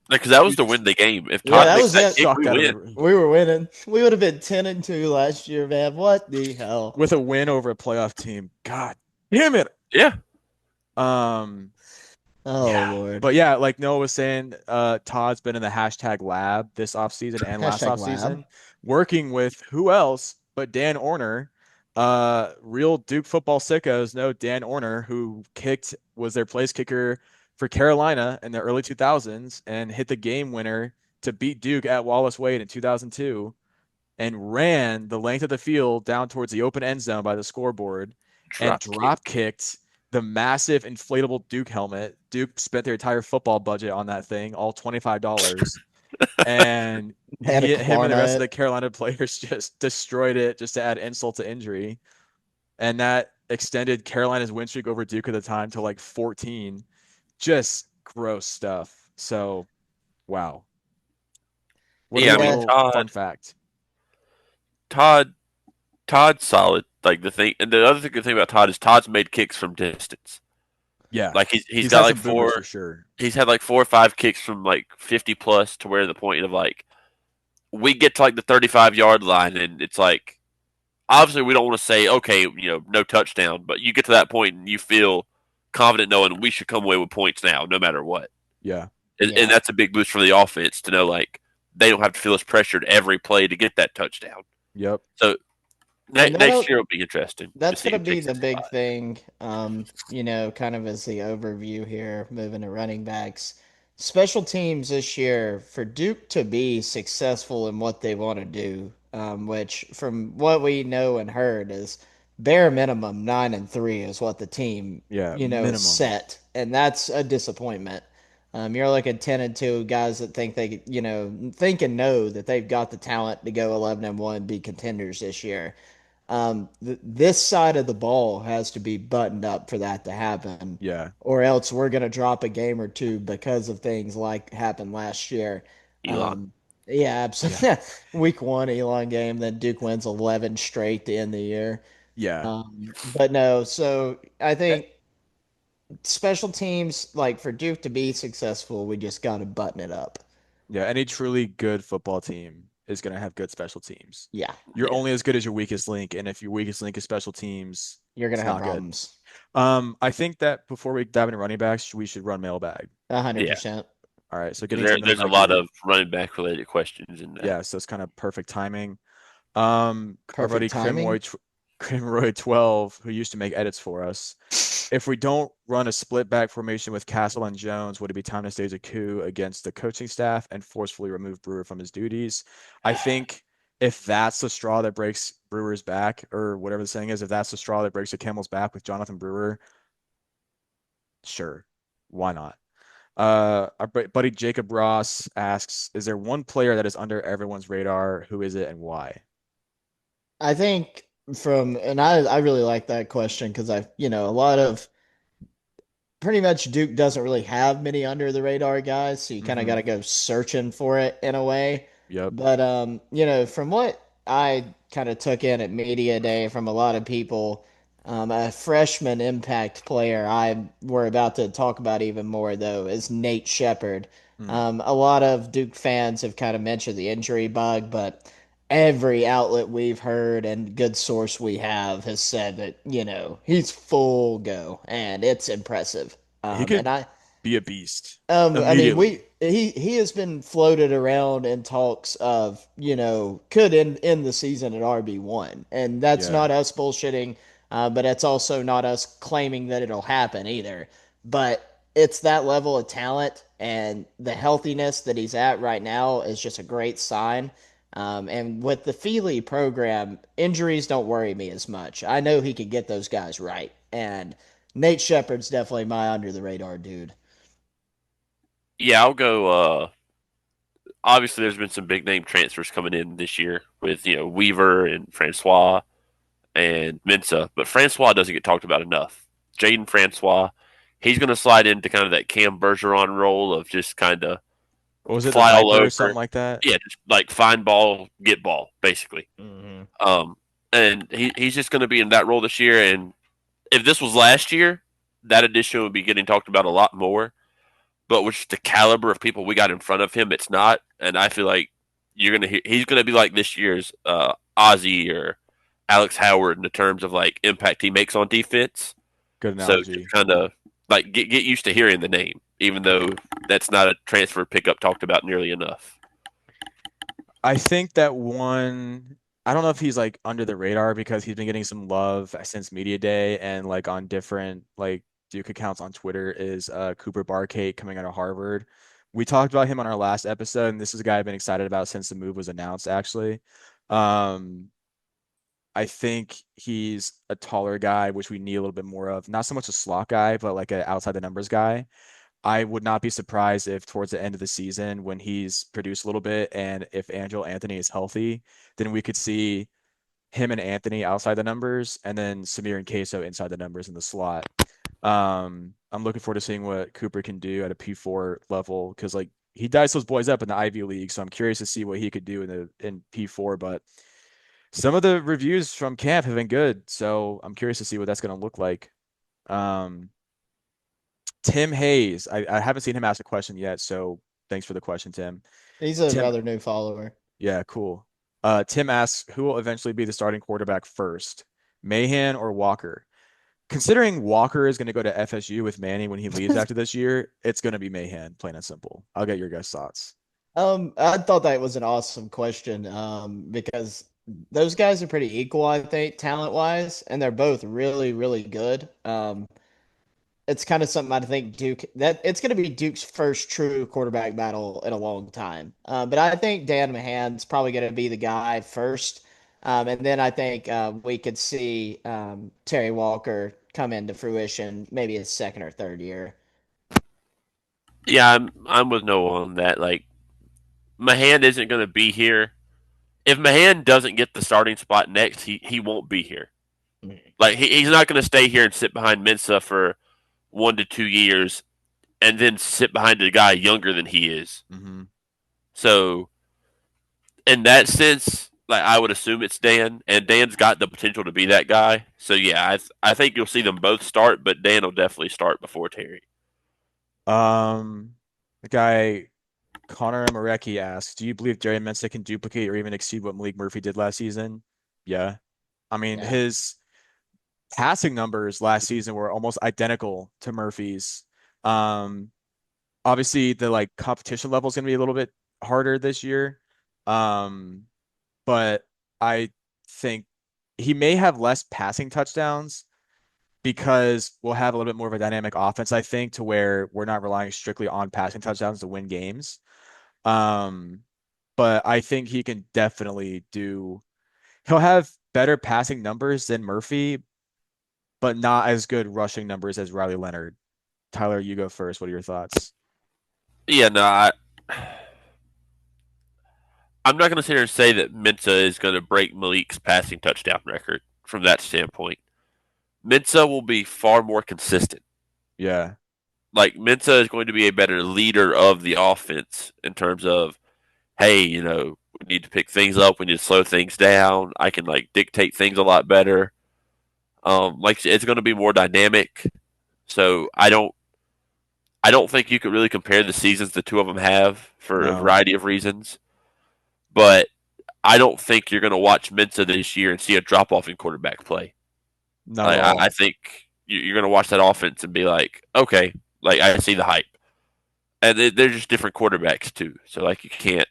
Because that was You to just win the game. If Yeah, Todd that makes was that it. kick, sucked we out of the win. room We were winning. We would have been 10-2 last year, man. What the hell? with a win over a playoff team. God damn it. Yeah, Um, Oh yeah. Lord. But yeah, like Noah was saying, Todd's been in the hashtag lab this offseason and last Hashtag lab. offseason, working with who else but Dan Orner. Real Duke football sickos know Dan Orner, who was their place kicker for Carolina in the early 2000s and hit the game winner to beat Duke at Wallace Wade in 2002 and ran the length of the field down towards the open end zone by the scoreboard and drop kick. drop kicked the massive inflatable Duke helmet. Duke spent their entire football budget on that thing, all $25. And Had a him and the rest of Klarna. the Carolina players just destroyed it just to add insult to injury. And that extended Carolina's win streak over Duke at the time to like 14. Just gross stuff. So, wow. What a Yeah, I mean Yeah, little fun Todd, fact. Todd, Todd's solid. Like the thing, and the other good thing about Todd is Todd's made kicks from distance. Yeah. Like he's He's got had like some boomers four. for sure. He's had like 4 or 5 kicks from like 50 plus to where the point of like we get to like the 35-yard line and it's like obviously we don't want to say okay no touchdown, but you get to that point and you feel confident knowing we should come away with points now no matter what, Yeah. and yeah. that's a big boost for the offense to know like they don't have to feel as pressured every play to get that touchdown. Yep. So And next year will be interesting to that's see going to who be takes the that big spot. thing. Kind of as the overview here, moving to running backs. Special teams this year for Duke to be successful in what they want to do, which from what we know and heard is bare minimum 9-3 is what the team, Yeah. is Minimum. set. And that's a disappointment. You're looking 10-2 guys that think think and know that they've got the talent to go 11-1, be contenders this year. This side of the ball has to be buttoned up for that to happen, Yeah. or else we're going to drop a game or two because of things like happened last year. Elon. Um, yeah, Yeah. absolutely. Week one, Elon game, then Duke wins 11 straight to end the year. Yeah. But no, so I think special teams, like for Duke to be successful, we just got to button it up. Yeah. Any truly good football team is going to have good special teams. Yeah, You're Yeah. only as good as your weakest link. And if your weakest link is special teams, you're going to it's have not good. problems. I think that before we dive into running backs, we should run mailbag. 100%. All right. So Because getting to the there's a mailbag lot here. of running back related questions in that. Yeah. So it's kind of perfect timing. Our buddy Perfect timing. Crimroy 12, who used to make edits for us. If we don't run a split back formation with Castle and Jones, would it be time to stage a coup against the coaching staff and forcefully remove Brewer from his duties? I think if that's the straw that breaks Brewer's back, or whatever the saying is, if that's the straw that breaks the camel's back with Jonathan Brewer, sure, why not? Our buddy Jacob Ross asks, is there one player that is under everyone's radar? Who is it and why? I think and I really like that question because a lot of pretty much Duke doesn't really have many under the radar guys, so you kind of got Mm-hmm. to go searching for it in a way. Yep. But from what I kind of took in at media day from a lot of people, a freshman impact player we're about to talk about even more though is Nate Shepard. Hmm. A lot of Duke fans have kind of mentioned the injury bug, but every outlet we've heard and good source we have has said that he's full go and it's impressive. He And could I be a beast I mean, immediately. he has been floated around in talks of, could end the season at RB1. And that's Yeah. not us bullshitting, but it's also not us claiming that it'll happen either. But it's that level of talent and the healthiness that he's at right now is just a great sign. And with the Feely program, injuries don't worry me as much. I know he can get those guys right. And Nate Shepard's definitely my under the radar dude. Yeah, I'll go. Obviously, there's been some big name transfers coming in this year with Weaver and Francois and Mensa, but Francois doesn't get talked about enough. Jaden Francois, he's going to slide into kind of that Cam Bergeron role of just kind of What was it, the fly all Viper or something over. like that? Yeah, just like find ball, get ball, basically. Hmm. Um, and he's just going to be in that role this year. And if this was last year, that addition would be getting talked about a lot more. But with the caliber of people we got in front of him, it's not. And I feel like he's gonna be like this year's Ozzy or Alex Howard in the terms of like impact he makes on defense. Good So just analogy. kind of like get used to hearing the name, even though that's not a transfer pickup talked about nearly enough. I think that one, I don't know if he's like under the radar because he's been getting some love since media day and like on different like Duke accounts on Twitter is Cooper Barkate coming out of Harvard. We talked about him on our last episode, and this is a guy I've been excited about since the move was announced, actually. Um, I think he's a taller guy, which we need a little bit more of. Not so much a slot guy, but like an outside the numbers guy. I would not be surprised if towards the end of the season, when he's produced a little bit, and if Angelo Anthony is healthy, then we could see him and Anthony outside the numbers, and then Samir and Queso inside the numbers in the slot. I'm looking forward to seeing what Cooper can do at a P4 level because like he diced those boys up in the Ivy League, so I'm curious to see what he could do in P4. But some of the reviews from camp have been good, so I'm curious to see what that's going to look like. Um, Tim Hayes, I haven't seen him ask a question yet, so thanks for the question, Tim. He's Tim, another new follower. yeah, cool. Tim asks, who will eventually be the starting quarterback first, Mahan or Walker? Considering Walker is going to go to FSU with Manny when he leaves after this year, it's going to be Mahan, plain and simple. I'll get your guys' thoughts. I thought that was an awesome question, because those guys are pretty equal, I think, talent wise, and they're both really, really good. It's kind of something I think Duke that it's going to be Duke's first true quarterback battle in a long time. But I think Dan Mahan's probably going to be the guy first, and then I think we could see Terry Walker come into fruition maybe his second or third year. Yeah, I'm with Noah on that. Like Mahan isn't going to be here. If Mahan doesn't get the starting spot next, he won't be here. Like he's not going to stay here and sit behind Mensa for 1 to 2 years and then sit behind a guy younger than he is. Hmm. So in that sense, like I would assume it's Dan, and Dan's got the potential to be that guy. So yeah, I think you'll see them both start, but Dan will definitely start before Terry. The guy Connor Marecki asks, do you believe Jerry Mensah can duplicate or even exceed what Malik Murphy did last season? Yeah. I mean, Yeah. his passing numbers last season were almost identical to Murphy's. Um, Obviously the like competition level is going to be a little bit harder this year. Um, but I think he may have less passing touchdowns because we'll have a little bit more of a dynamic offense, I think, to where we're not relying strictly on passing touchdowns to win games. Um, but I think he can definitely he'll have better passing numbers than Murphy, but not as good rushing numbers as Riley Leonard. Tyler, you go first. What are your thoughts? Yeah, no, I'm not going to sit here and say that Mensa is going to break Malik's passing touchdown record from that standpoint. Mensa will be far more consistent. Yeah. Like Mensa is going to be a better leader of the offense in terms of hey, we need to pick things up, we need to slow things down. I can like dictate things a lot better. Like it's going to be more dynamic. So I don't think you could really compare the seasons the two of them have for a No, variety of reasons. But I don't think you're going to watch Mensa this year and see a drop off in quarterback play. not at I all. think you're going to watch that offense and be like, okay, like I see the hype, and they're just different quarterbacks too. So like you can't.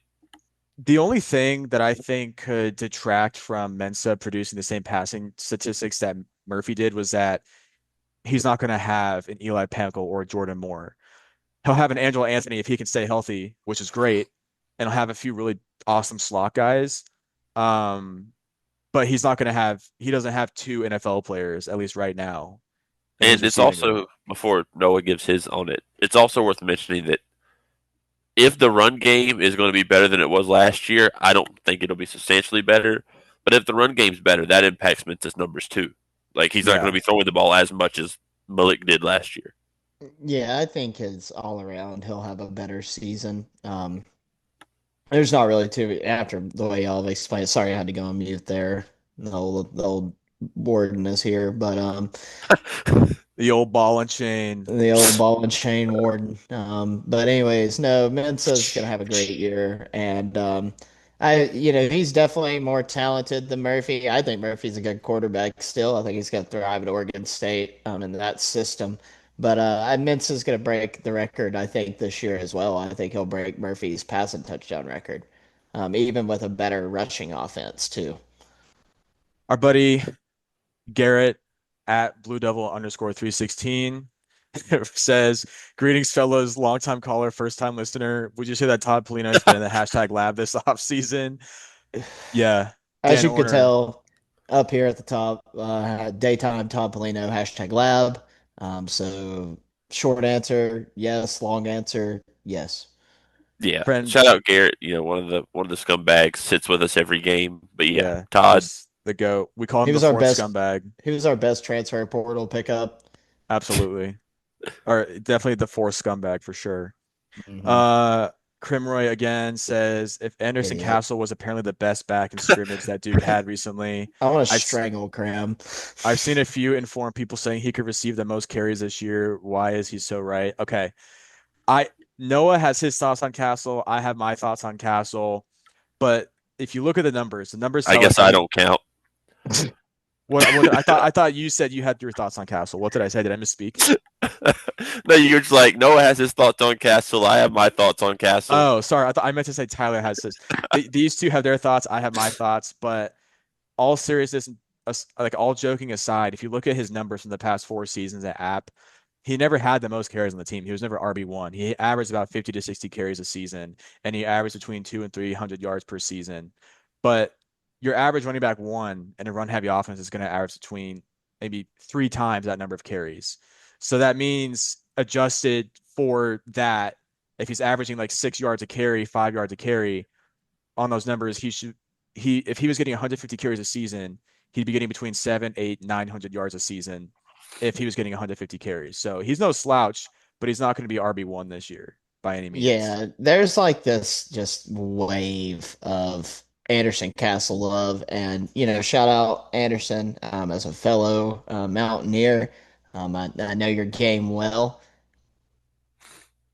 The only thing that I think could detract from Mensa producing the same passing statistics that Murphy did was that he's not going to have an Eli Pankel or a Jordan Moore. He'll have an Angelo Anthony if he can stay healthy, which is great, and he'll have a few really awesome slot guys. Um, but he's not going to have, he doesn't have two NFL players, at least right now, in his And it's receiving room. also before Noah gives his on it. It's also worth mentioning that if the run game is going to be better than it was last year, I don't think it'll be substantially better. But if the run game's better, that impacts Mensa's numbers too. Like he's not going to Yeah. be throwing the ball as much as Malik did last year. Yeah, I think his all around he'll have a better season. There's not really too after the way y'all have explained. Sorry, I had to go on mute there. The old warden is here, but The old ball and chain. the old ball and chain warden. But anyways, no, Mensa's gonna have a great year, and he's definitely more talented than Murphy. I think Murphy's a good quarterback still. I think he's gonna thrive at Oregon State, in that system. But Mensa's gonna break the record. I think this year as well. I think he'll break Murphy's passing touchdown record, even with a better rushing offense too. Our buddy Garrett at Blue Devil underscore 316 says, greetings, fellows, longtime caller, first time listener. Would you say that Todd Polino has been in the hashtag lab this offseason? Yeah. As Dan you could Orner, tell up here at the top, daytime Tom Polino hashtag lab. So short answer, yes. Long answer, yes. Yeah, friend. shout out Garrett. One of the scumbags sits with us every game. But yeah, Yeah. Todd. Just the goat. We call He him the was our fourth best. scumbag. He was our best transfer portal pickup. Absolutely. Or definitely the fourth scumbag for sure. Hmm. Uh, Crimroy again says if Anderson Idiot. Castle was apparently the best back in scrimmage that Duke had recently, I want to I've strangle Cram. I've seen a few informed people saying he could receive the most carries this year. Why is he so right? Okay. I Noah has his thoughts on Castle. I have my thoughts on Castle. But if you look at the numbers I tell us guess that I he's don't count. what I thought you said you had your thoughts on Castle. What did I say? Did I misspeak? No, you're just like Noah has his thoughts on Castle. I have my thoughts on Castle. Oh, sorry. I meant to say Tyler has his. These two have their thoughts. I have my thoughts. But all seriousness, like all joking aside, if you look at his numbers from the past four seasons at App, he never had the most carries on the team. He was never RB1. He averaged about 50 to 60 carries a season, and he averaged between 200 and 300 yards per season. But your average running back one in a run heavy offense is going to average between maybe three times that number of carries. So that means adjusted for that, if he's averaging like 6 yards a carry, 5 yards a carry, on those numbers, he if he was getting 150 carries a season, he'd be getting between 7, 8, 900 yards a season if he was getting 150 carries. So he's no slouch, but he's not going to be RB1 this year by any means. Yeah, there's like this just wave of Anderson Castle love, and shout out Anderson, as a fellow Mountaineer. I know your game well.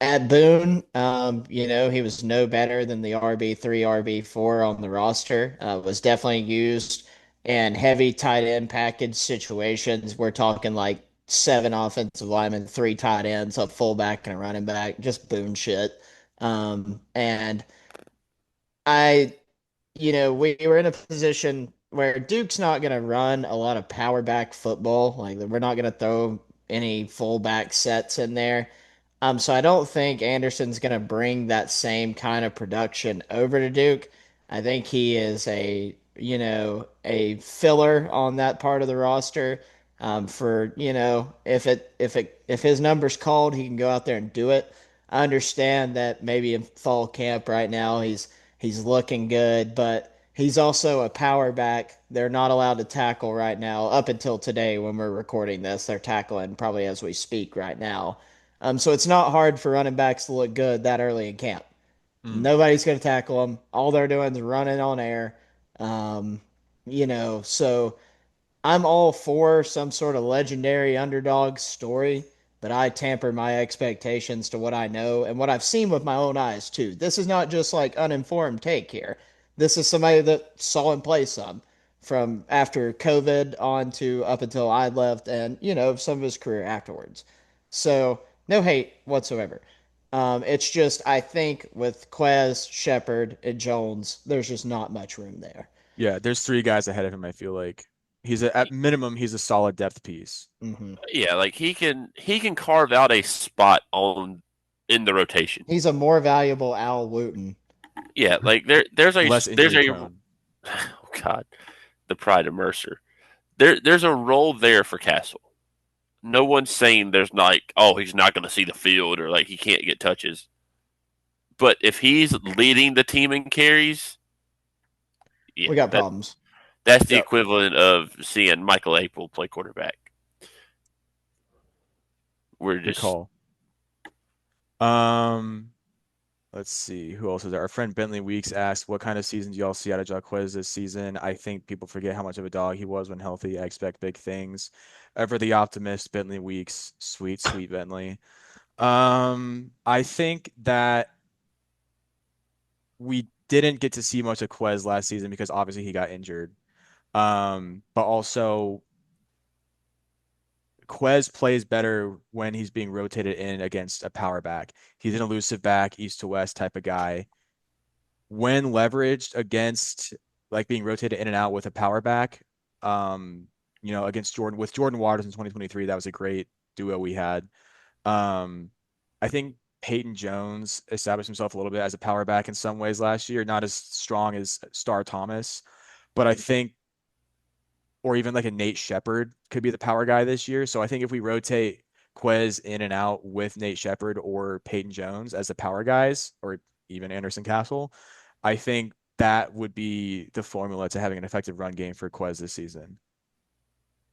At Boone, he was no better than the RB3, RB4 on the roster. Was definitely used in heavy tight end package situations. We're talking like seven offensive linemen, three tight ends, a fullback, and a running back. Just Boone shit. And I we were in a position where Duke's not going to run a lot of power back football. Like we're not going to throw any fullback sets in there. So I don't think Anderson's going to bring that same kind of production over to Duke. I think he is a filler on that part of the roster. For if his number's called, he can go out there and do it. I understand that maybe in fall camp right now he's looking good, but he's also a power back. They're not allowed to tackle right now. Up until today, when we're recording this, they're tackling probably as we speak right now. So it's not hard for running backs to look good that early in camp. Mm. Nobody's going to tackle him. All they're doing is running on air. Um, so I'm all for some sort of legendary underdog story, but I tamper my expectations to what I know and what I've seen with my own eyes too. This is not just like uninformed take here. This is somebody that saw him play some from after COVID on to up until I left and, some of his career afterwards. So no hate whatsoever. It's just I think with Quez, Shepard, and Jones, there's just not much room there. Yeah, there's three guys ahead of him, I feel like. At minimum, he's a solid depth piece. Hmm. Yeah, like he can carve out a spot on in the rotation. He's a more valuable Al Wooten. Yeah, like there's a Less there's injury a prone. oh God, the pride of Mercer. There's a role there for Castle. No one's saying there's like, oh, he's not going to see the field or like he can't get touches. But if he's leading the team in carries, yeah, We got problems. that's the Yep. equivalent of seeing Michael April play quarterback. We're Good just call. Um, let's see. Who else is there? Our friend Bentley Weeks asked, what kind of season do y'all see out of Jaquez this season? I think people forget how much of a dog he was when healthy. I expect big things. Ever the optimist, Bentley Weeks. Sweet, sweet Bentley. I think that we didn't get to see much of Quez last season because obviously he got injured. But also Quez plays better when he's being rotated in against a power back. He's an elusive back, east to west type of guy. When leveraged against like being rotated in and out with a power back, against Jordan Waters in 2023, that was a great duo we had. Um, I think Peyton Jones established himself a little bit as a power back in some ways last year, not as strong as Star Thomas, but I think, or even like a Nate Shepard could be the power guy this year. So I think if we rotate Quez in and out with Nate Shepard or Peyton Jones as the power guys, or even Anderson Castle, I think that would be the formula to having an effective run game for Quez this season.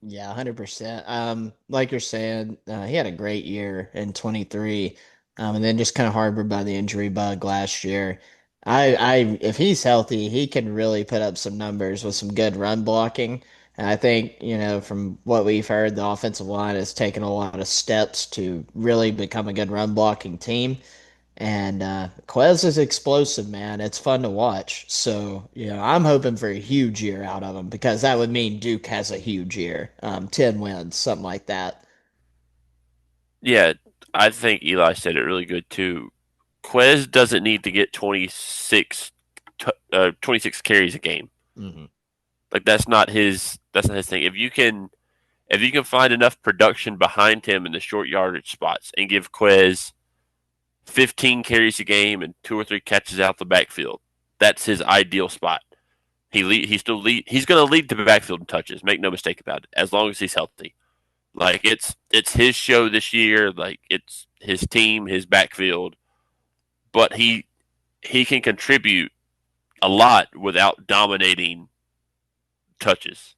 Yeah, 100%. Like you're saying, he had a great year in 23, and then just kind of harbored by the injury bug last year. If he's healthy, he can really put up some numbers with some good run blocking. And I think, from what we've heard, the offensive line has taken a lot of steps to really become a good run blocking team. And Quez is explosive, man. It's fun to watch. So, I'm hoping for a huge year out of him because that would mean Duke has a huge year. 10 wins, something like that. yeah. I think Eli said it really good too. Quez doesn't need to get 26 carries a game. Hmm. Like that's not his thing. If you can find enough production behind him in the short yardage spots and give Quez 15 carries a game and two or three catches out the backfield, that's his ideal spot. He's going to lead the backfield in touches. Make no mistake about it. As long as he's healthy, like it's his show this year. Like it's his team, his backfield, but he can contribute a lot without dominating touches.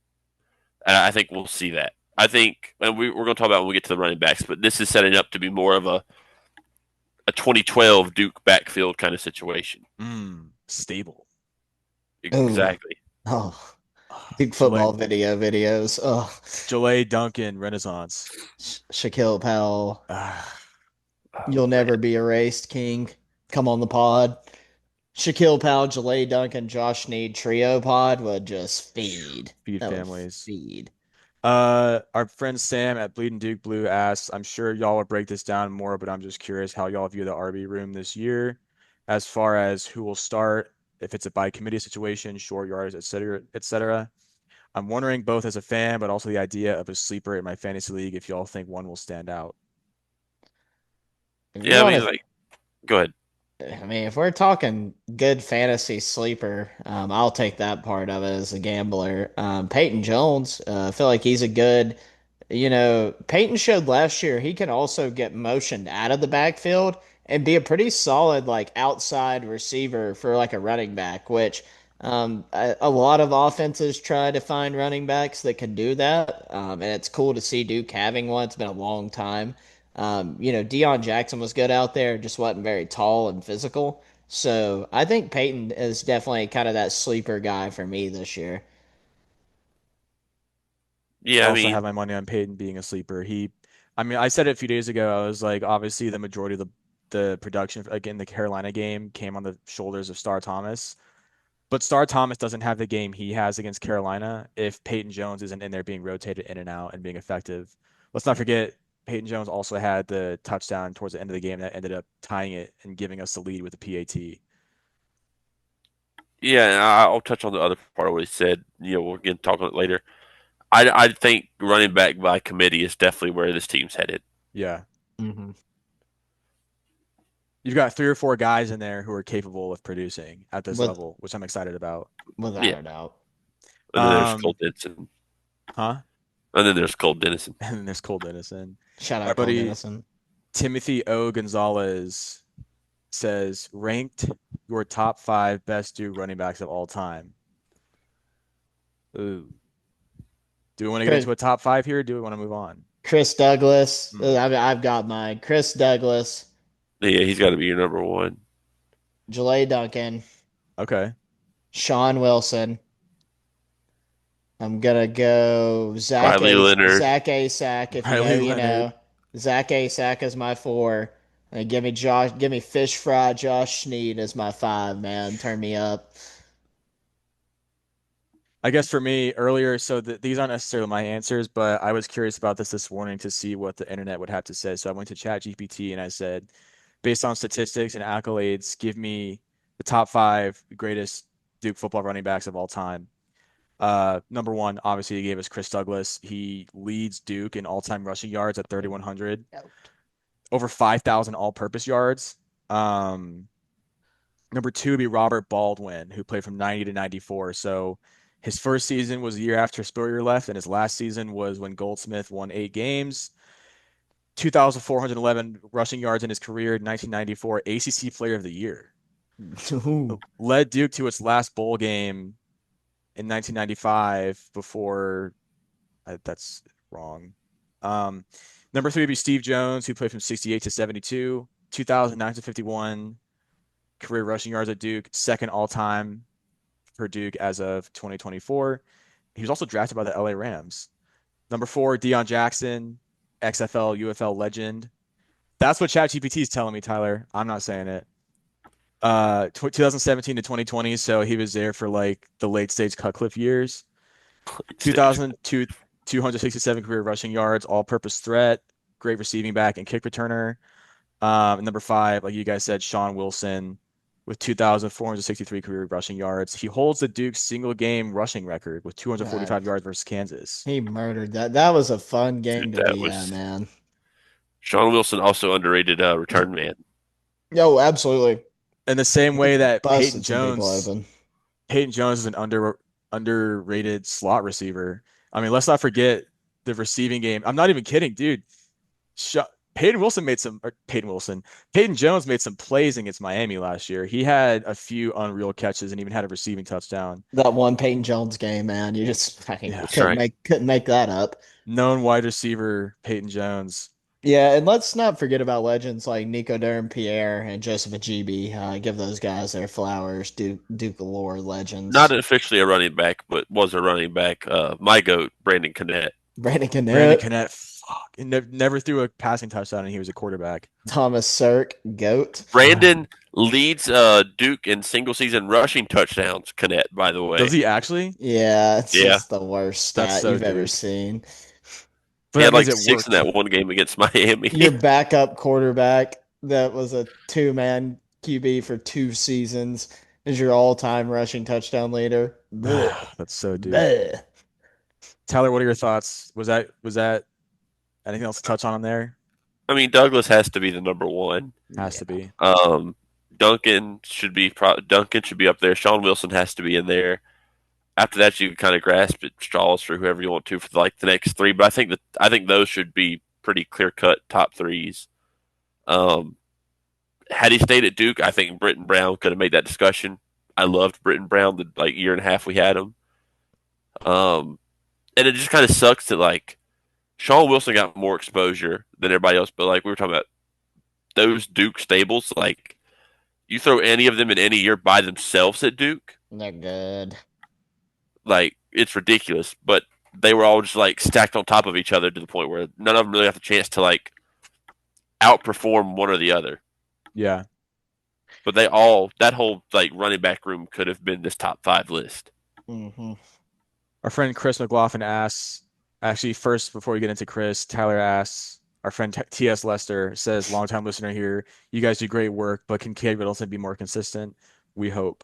And I think we'll see that. I think, and we're going to talk about when we get to the running backs, but this is setting up to be more of a 2012 Duke backfield kind of situation. Stable. Oh, Exactly. oh, Ah, Duke football videos. Oh, Jalea Duncan Renaissance. Shaquille Powell, Ah, Oh you'll man. never be erased, King. Come on the pod. Shaquille Powell, Jalea Duncan, Josh Snead trio pod would just feed. feed That would families. feed. Our friend Sam at Bleeding Duke Blue asks, I'm sure y'all will break this down more, but I'm just curious how y'all view the RB room this year as far as who will start, if it's a by committee situation, short yards, et cetera, et cetera. I'm wondering both as a fan, but also the idea of a sleeper in my fantasy league, if y'all think one will stand out. If you Yeah, I want mean, to like, go ahead. I mean, if we're talking good fantasy sleeper, I'll take that part of it as a gambler. Peyton Jones, I feel like he's a good, Peyton showed last year he can also get motioned out of the backfield and be a pretty solid, like, outside receiver for, like, a running back, which a lot of offenses try to find running backs that can do that. And it's cool to see Duke having one. It's been a long time. Deion Jackson was good out there, just wasn't very tall and physical. So I think Peyton is definitely kind of that sleeper guy for me this year. I Yeah, I also have mean, my money on Peyton being a sleeper. I mean, I said it a few days ago. I was like, obviously, the majority of the production, again, the Carolina game came on the shoulders of Star Thomas. But Star Thomas doesn't have the game he has against Carolina if Peyton Jones isn't in there being rotated in and out and being effective. Let's not forget, Peyton Jones also had the touchdown towards the end of the game that ended up tying it and giving us the lead with the PAT. yeah, and I'll touch on the other part of what he said. We'll again talk about it later. I think running back by committee is definitely where this team's headed. Yeah. Hmm. You've got three or four guys in there who are capable of producing at this With level, which I'm excited about. without Yeah, a doubt. and then there's Cole Um, Denson, huh? and then there's Cole Dennison. And then there's Cole Dennison. Shout My out Cole buddy Dennison. Timothy O. Gonzalez says ranked your top five best Duke running backs of all time. Ooh. Do we want to get Chris, into a top five here? Or do we want to move on? Chris Douglas. Hmm. I've got mine. Chris Douglas, Yeah, he's got to be your number one. Jalea Duncan, Okay. Sean Wilson. I'm gonna go Riley Leonard. Zach Asack. If you know, Riley you Leonard. know. Zach Asack is my four. And give me fish fry Josh Sneed as my five, man. Turn me up. I guess for me earlier, so these aren't necessarily my answers, but I was curious about this morning to see what the internet would have to say. So I went to ChatGPT and I said, based on statistics and accolades, give me the top five greatest Duke football running backs of all time. Number one, obviously, he gave us Chris Douglas. He leads Duke in all-time rushing yards at 3,100, over 5,000 all-purpose yards. Um, Number two would be Robert Baldwin, who played from 90 to 94. So his first season was the year after Spurrier left, and his last season was when Goldsmith won 8 games. 2,411 rushing yards in his career, 1994 ACC Player of the Year. Ooh. Led Duke to its last bowl game in 1995 before that's wrong. Um, Number three would be Steve Jones, who played from 68 to 72, 2009 to 51 career rushing yards at Duke, second all time for Duke as of 2024. He was also drafted by the LA Rams. Number four, Deion Jackson, XFL, UFL legend. That's what ChatGPT is telling me, Tyler. I'm not saying it. 2017 to 2020, so he was there for like the late stage Cutcliffe years. 2002, 267 career rushing yards, all-purpose threat, great receiving back and kick returner. Number five, like you guys said, Sean Wilson with 2,463 career rushing yards. He holds the Duke's single game rushing record with God, 245 yards versus Kansas. he murdered that. That was a fun Dude, game to that be at, was man. Sean Wilson, also underrated return man. Yo, absolutely. In the same way that Busted some people open. Peyton Jones is an underrated slot receiver. I mean, let's not forget the receiving game. I'm not even kidding, dude. Sh- Peyton Wilson made some, or Peyton Wilson, Peyton Jones made some plays against Miami last year. He had a few unreal catches and even had a receiving touchdown. That one Peyton Jones game, man. You just fucking Yeah. That's right. couldn't make that up. Known wide receiver Peyton Jones. Yeah, and let's not forget about legends like Nico Durham Pierre and Joseph Ajibi. Give those guys their flowers. Duke Lore Not legends. officially a running back, but was a running back. My goat, Brandon Connett. Brandon Brandon Cannett, Connett, fuck, and never threw a passing touchdown, and he was a quarterback. Thomas Sirk, GOAT. Brandon leads Duke in single season rushing touchdowns. Connett, by the Does way. he actually? Yeah, it's Yeah, just the worst That's stat so you've ever Duke. seen. But he that had means like it six in worked. that one game against Miami. Your backup quarterback that was a two-man QB for 2 seasons is your all-time rushing touchdown leader. Blech. That's so Duke. Blech. Tyler, what are your thoughts? Was that anything else to touch on there? I mean, Douglas has to be the number one. Has Yeah. to be. Um, Duncan should be up there. Sean Wilson has to be in there. After that, you can kind of grasp at straws for whoever you want to for like the next three. But I think those should be pretty clear cut top threes. Um, had he stayed at Duke, I think Britton Brown could have made that discussion. I loved Britton Brown the like year and a half we had him. Um, and it just kind of sucks that like Sean Wilson got more exposure than everybody else. But like we were talking about those Duke stables, like You throw any of them in any year by themselves at Duke, They're good. like it's ridiculous. But they were all just like stacked on top of each other to the point where none of them really have the chance to like outperform one or the other. Yeah. But they all that whole like running back room could have been this top five list. Hmm. Our friend Chris McLaughlin asks, actually, first, before we get into Chris, Tyler asks, our friend T.S. Lester says, longtime listener here, you guys do great work, but can Cade Middleton be more consistent? We hope.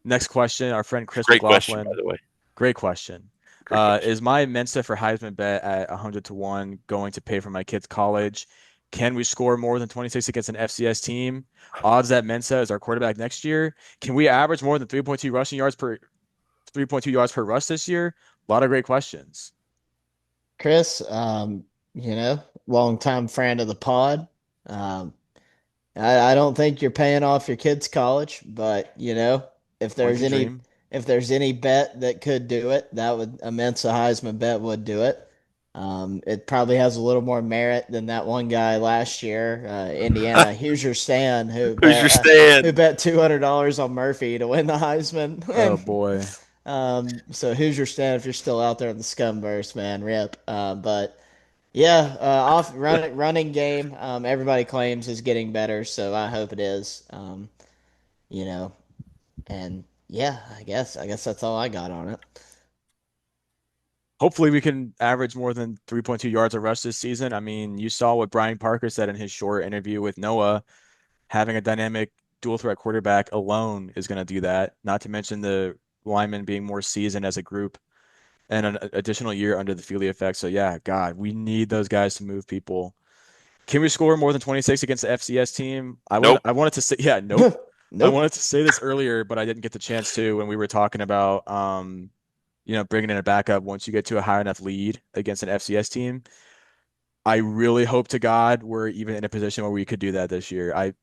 Next question, our friend Chris Great question, by McLaughlin. the way. Great question. Great question. Is my Mensa for Heisman bet at 100 to 1 going to pay for my kid's college? Can we score more than 26 against an FCS team? Odds that Mensa is our quarterback next year. Can we average more than 3.2 yards per rush this year? A lot of great questions. Chris, longtime friend of the pod. Um, I don't think you're paying off your kid's college, but if One there's can any dream. if there's any bet that could do it, that would a Mensa Heisman bet would do it. It probably has a little more merit than that one guy last year, Indiana Hoosier Stan, Who's your stand? who bet $200 on Murphy to win the Heisman. Oh And boy. so Hoosier Stan, if you're still out there in the Scumverse, man, rip. But yeah, off running game. Everybody claims is getting better, so I hope it is. You know, and yeah, I guess that's all I got on it. Hopefully we can average more than 3.2 yards a rush this season. I mean, you saw what Brian Parker said in his short interview with Noah. Having a dynamic dual threat quarterback alone is going to do that. Not to mention the linemen being more seasoned as a group and an additional year under the Feely effect. So yeah, God, we need those guys to move people. Can we score more than 26 against the FCS team? Nope. I wanted to say yeah, nope. I Nope. wanted to say this earlier, but I didn't get the chance to when we were talking about bringing in a backup once you get to a high enough lead against an FCS team. I really hope to God we're even in a position where we could do that this year.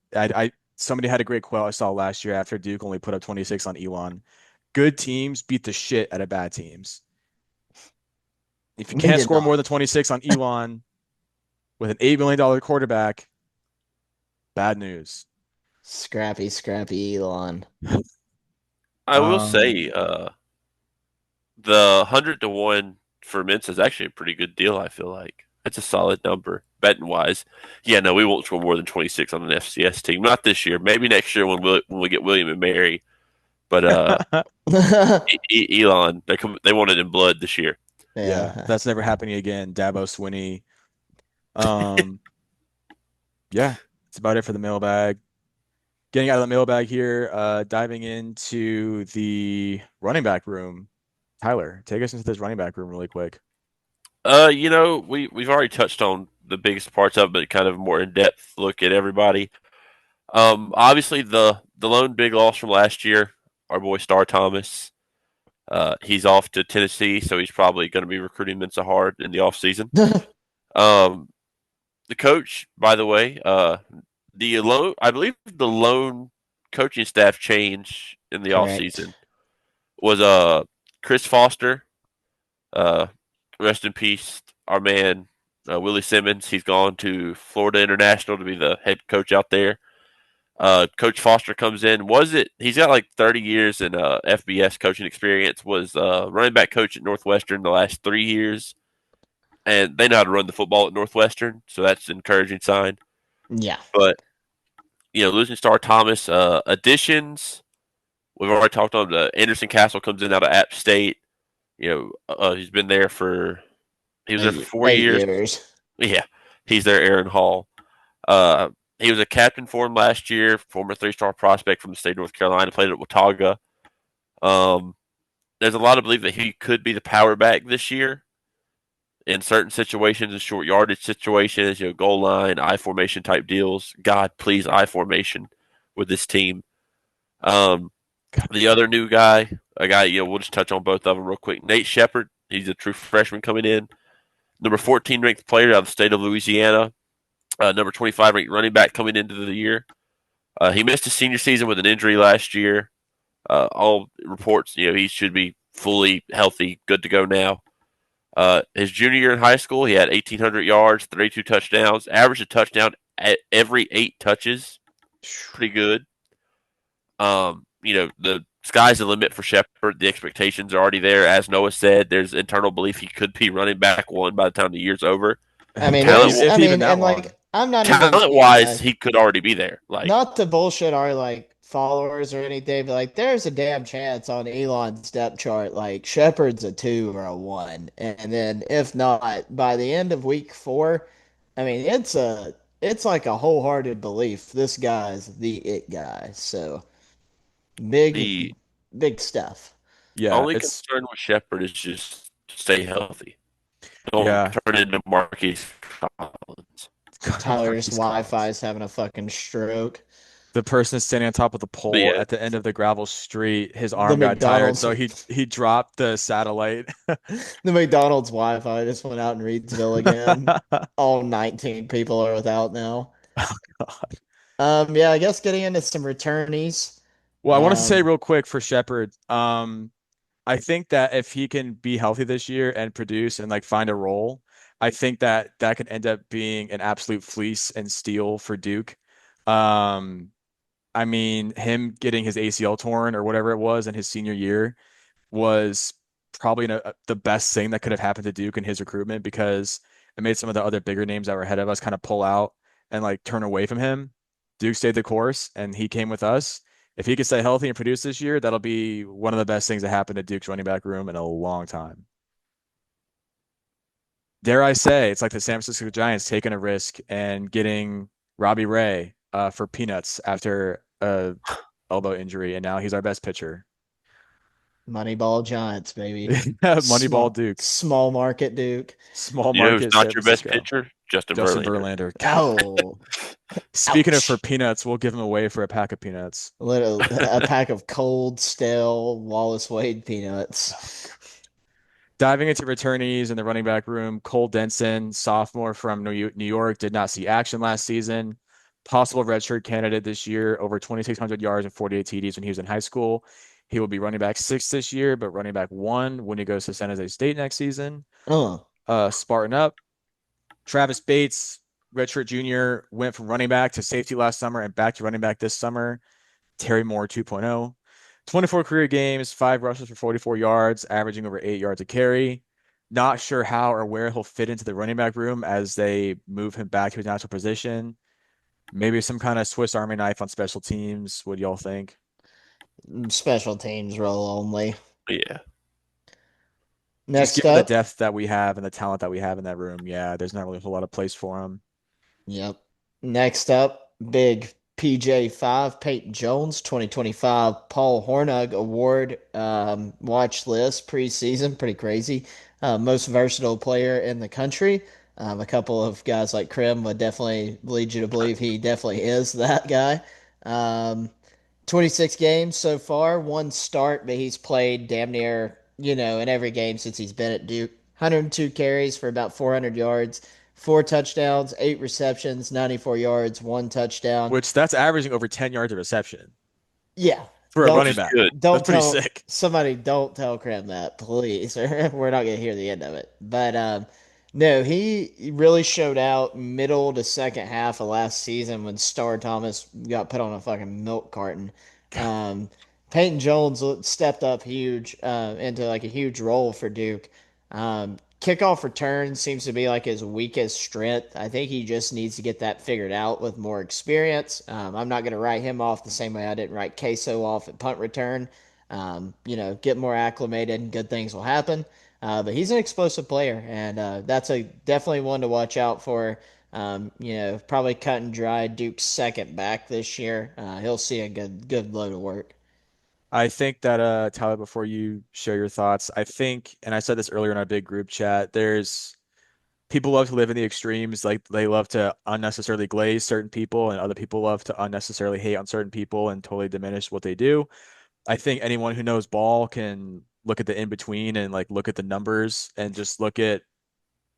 Somebody had a great quote I saw last year after Duke only put up 26 on Elon. Good teams beat the shit out of bad teams. If you We can't did score more not. than 26 on Elon with an $8 million quarterback, bad news. Scrappy, scrappy Elon. I will Um, say, the 100 to 1 for Mints is actually a pretty good deal. I feel like it's a solid number betting wise. Yeah, no, we won't score more than 26 on an FCS team. Not this year. Maybe next year when we get William and Mary. But Elon, they want it in blood this year. yeah, Yeah. that's never happening again. Dabo Swinney. Um, yeah, that's about it for the mailbag. Getting out of the mailbag here, diving into the running back room. Tyler, take us into this running back room really quick. We've already touched on the biggest parts of it, but kind of a more in depth look at everybody. Obviously the lone big loss from last year, our boy Star Thomas. He's off to Tennessee, so he's probably going to be recruiting Mensa hard in the off season. Um, the coach, by the way, I believe the lone coaching staff change in the off Correct. season was Chris Foster. Uh, rest in peace, our man Willie Simmons. He's gone to Florida International to be the head coach out there. Coach Foster comes in. He's got like 30 years in FBS coaching experience. Was running back coach at Northwestern the last 3 years, and they know how to run the football at Northwestern, so that's an encouraging sign. Yeah. But losing Star Thomas, additions. We've already talked on the Anderson Castle comes in out of App State. He's been there for he was there for 4 years. 8 years. Yeah, he's there. Aaron Hall. Uh, he was a captain for him last year. Former three-star prospect from the state of North Carolina. Played at Watauga. Um, there's a lot of belief that he could be the power back this year in certain situations, in short yardage situations, goal line, I formation type deals. God, please, I formation with this team. Um, the other new guy, a guy, we'll just touch on both of them real quick. Nate Shepard, he's a true freshman coming in. Number 14 ranked player out of the state of Louisiana. Number 25 ranked running back coming into the year. He missed his senior season with an injury last year. All reports, he should be fully healthy, good to go now. His junior year in high school, he had 1,800 yards, 32 touchdowns, averaged a touchdown at every 8 touches. pretty good. The sky's the limit for Shepard. The expectations are already there. As Noah said, there's internal belief he could be running back one by the time the year's over. I mean, Talent If even that and long. like, I'm not even, talent wise, yeah, he could already be there. Like not to bullshit our like followers or anything, but like, there's a damn chance on Elon's depth chart, like Shepard's a 2 or a 1, and then if not, by the end of week 4, I mean, it's like a wholehearted belief this guy's the it guy. So big, the big stuff. Yeah, only it's concern with Shepard is just stay healthy. Don't yeah. turn into Marquise Collins. Tyler's Marquise Wi-Fi Collins. is having a fucking stroke. The person standing on top of the But pole yeah, at the end of the gravel street, his The arm got tired, McDonald's so he dropped the satellite. The McDonald's Wi-Fi just went out in Reedsville again. All 19 people are without now. God. Yeah, I guess getting into some returnees. Well, I wanted to say Um, real quick for Shepard, I think that if he can be healthy this year and produce and like find a role, I think that that could end up being an absolute fleece and steal for Duke. Um, I mean, him getting his ACL torn or whatever it was in his senior year was probably the best thing that could have happened to Duke in his recruitment because it made some of the other bigger names that were ahead of us kind of pull out and like turn away from him. Duke stayed the course and he came with us. If he can stay healthy and produce this year, that'll be one of the best things that happened to Duke's running back room in a long time. Dare I say, it's like the San Francisco Giants taking a risk and getting Robbie Ray for peanuts after a elbow injury, and now he's our best pitcher. Moneyball Giants, baby. Moneyball Duke. Small market Duke. Small you know who's market not San your best Francisco. pitcher? Justin Justin Verlander. Verlander. God. Oh, Speaking of for ouch. peanuts, we'll give him away for a pack of peanuts. A pack of cold, stale Wallace Wade Oh, peanuts. God. Diving into returnees in the running back room, Cole Denson, sophomore from New York, did not see action last season. Possible redshirt candidate this year, over 2,600 yards and 48 TDs when he was in high school. He will be running back 6 this year, but running back 1 when he goes to San Jose State next season. Oh, Spartan up. Travis Bates, redshirt junior, went from running back to safety last summer and back to running back this summer. Terry Moore 2.0. 24 career games, 5 rushes for 44 yards, averaging over 8 yards a carry. Not sure how or where he'll fit into the running back room as they move him back to his natural position. Maybe some kind of Swiss Army knife on special teams. What do y'all think? special teams role only. Yeah. Just Next given the up, depth that we have and the talent that we have in that room, yeah, there's not really a whole lot of place for him. yep. Next up, big PJ5 Peyton Jones 2025 Paul Hornung Award watch list preseason. Pretty crazy. Most versatile player in the country. A couple of guys like Krim would definitely lead you to believe he definitely is that guy. Um, 26 games so far, one start, but he's played damn near, in every game since he's been at Duke. 102 carries for about 400 yards, 4 touchdowns, 8 receptions, 94 yards, 1 touchdown. Which that's averaging over 10 yards of reception Yeah, for a Which don't running is back. good. That's don't pretty tell sick. somebody don't tell Cram that, please, or we're not gonna hear the end of it. But no, he really showed out middle to second half of last season when Star Thomas got put on a fucking milk carton. Um, Peyton Jones stepped up huge into like a huge role for Duke. Kickoff return seems to be like his weakest strength. I think he just needs to get that figured out with more experience. I'm not going to write him off the same way I didn't write Queso off at punt return. Get more acclimated and good things will happen. But he's an explosive player, and that's a definitely one to watch out for. Probably cut and dry Duke's second back this year. He'll see a good load of work. I think that Tyler, before you share your thoughts, I think, and I said this earlier in our big group chat, there's people love to live in the extremes. Like they love to unnecessarily glaze certain people, and other people love to unnecessarily hate on certain people and totally diminish what they do. I think anyone who knows ball can look at the in between and like look at the numbers and just look at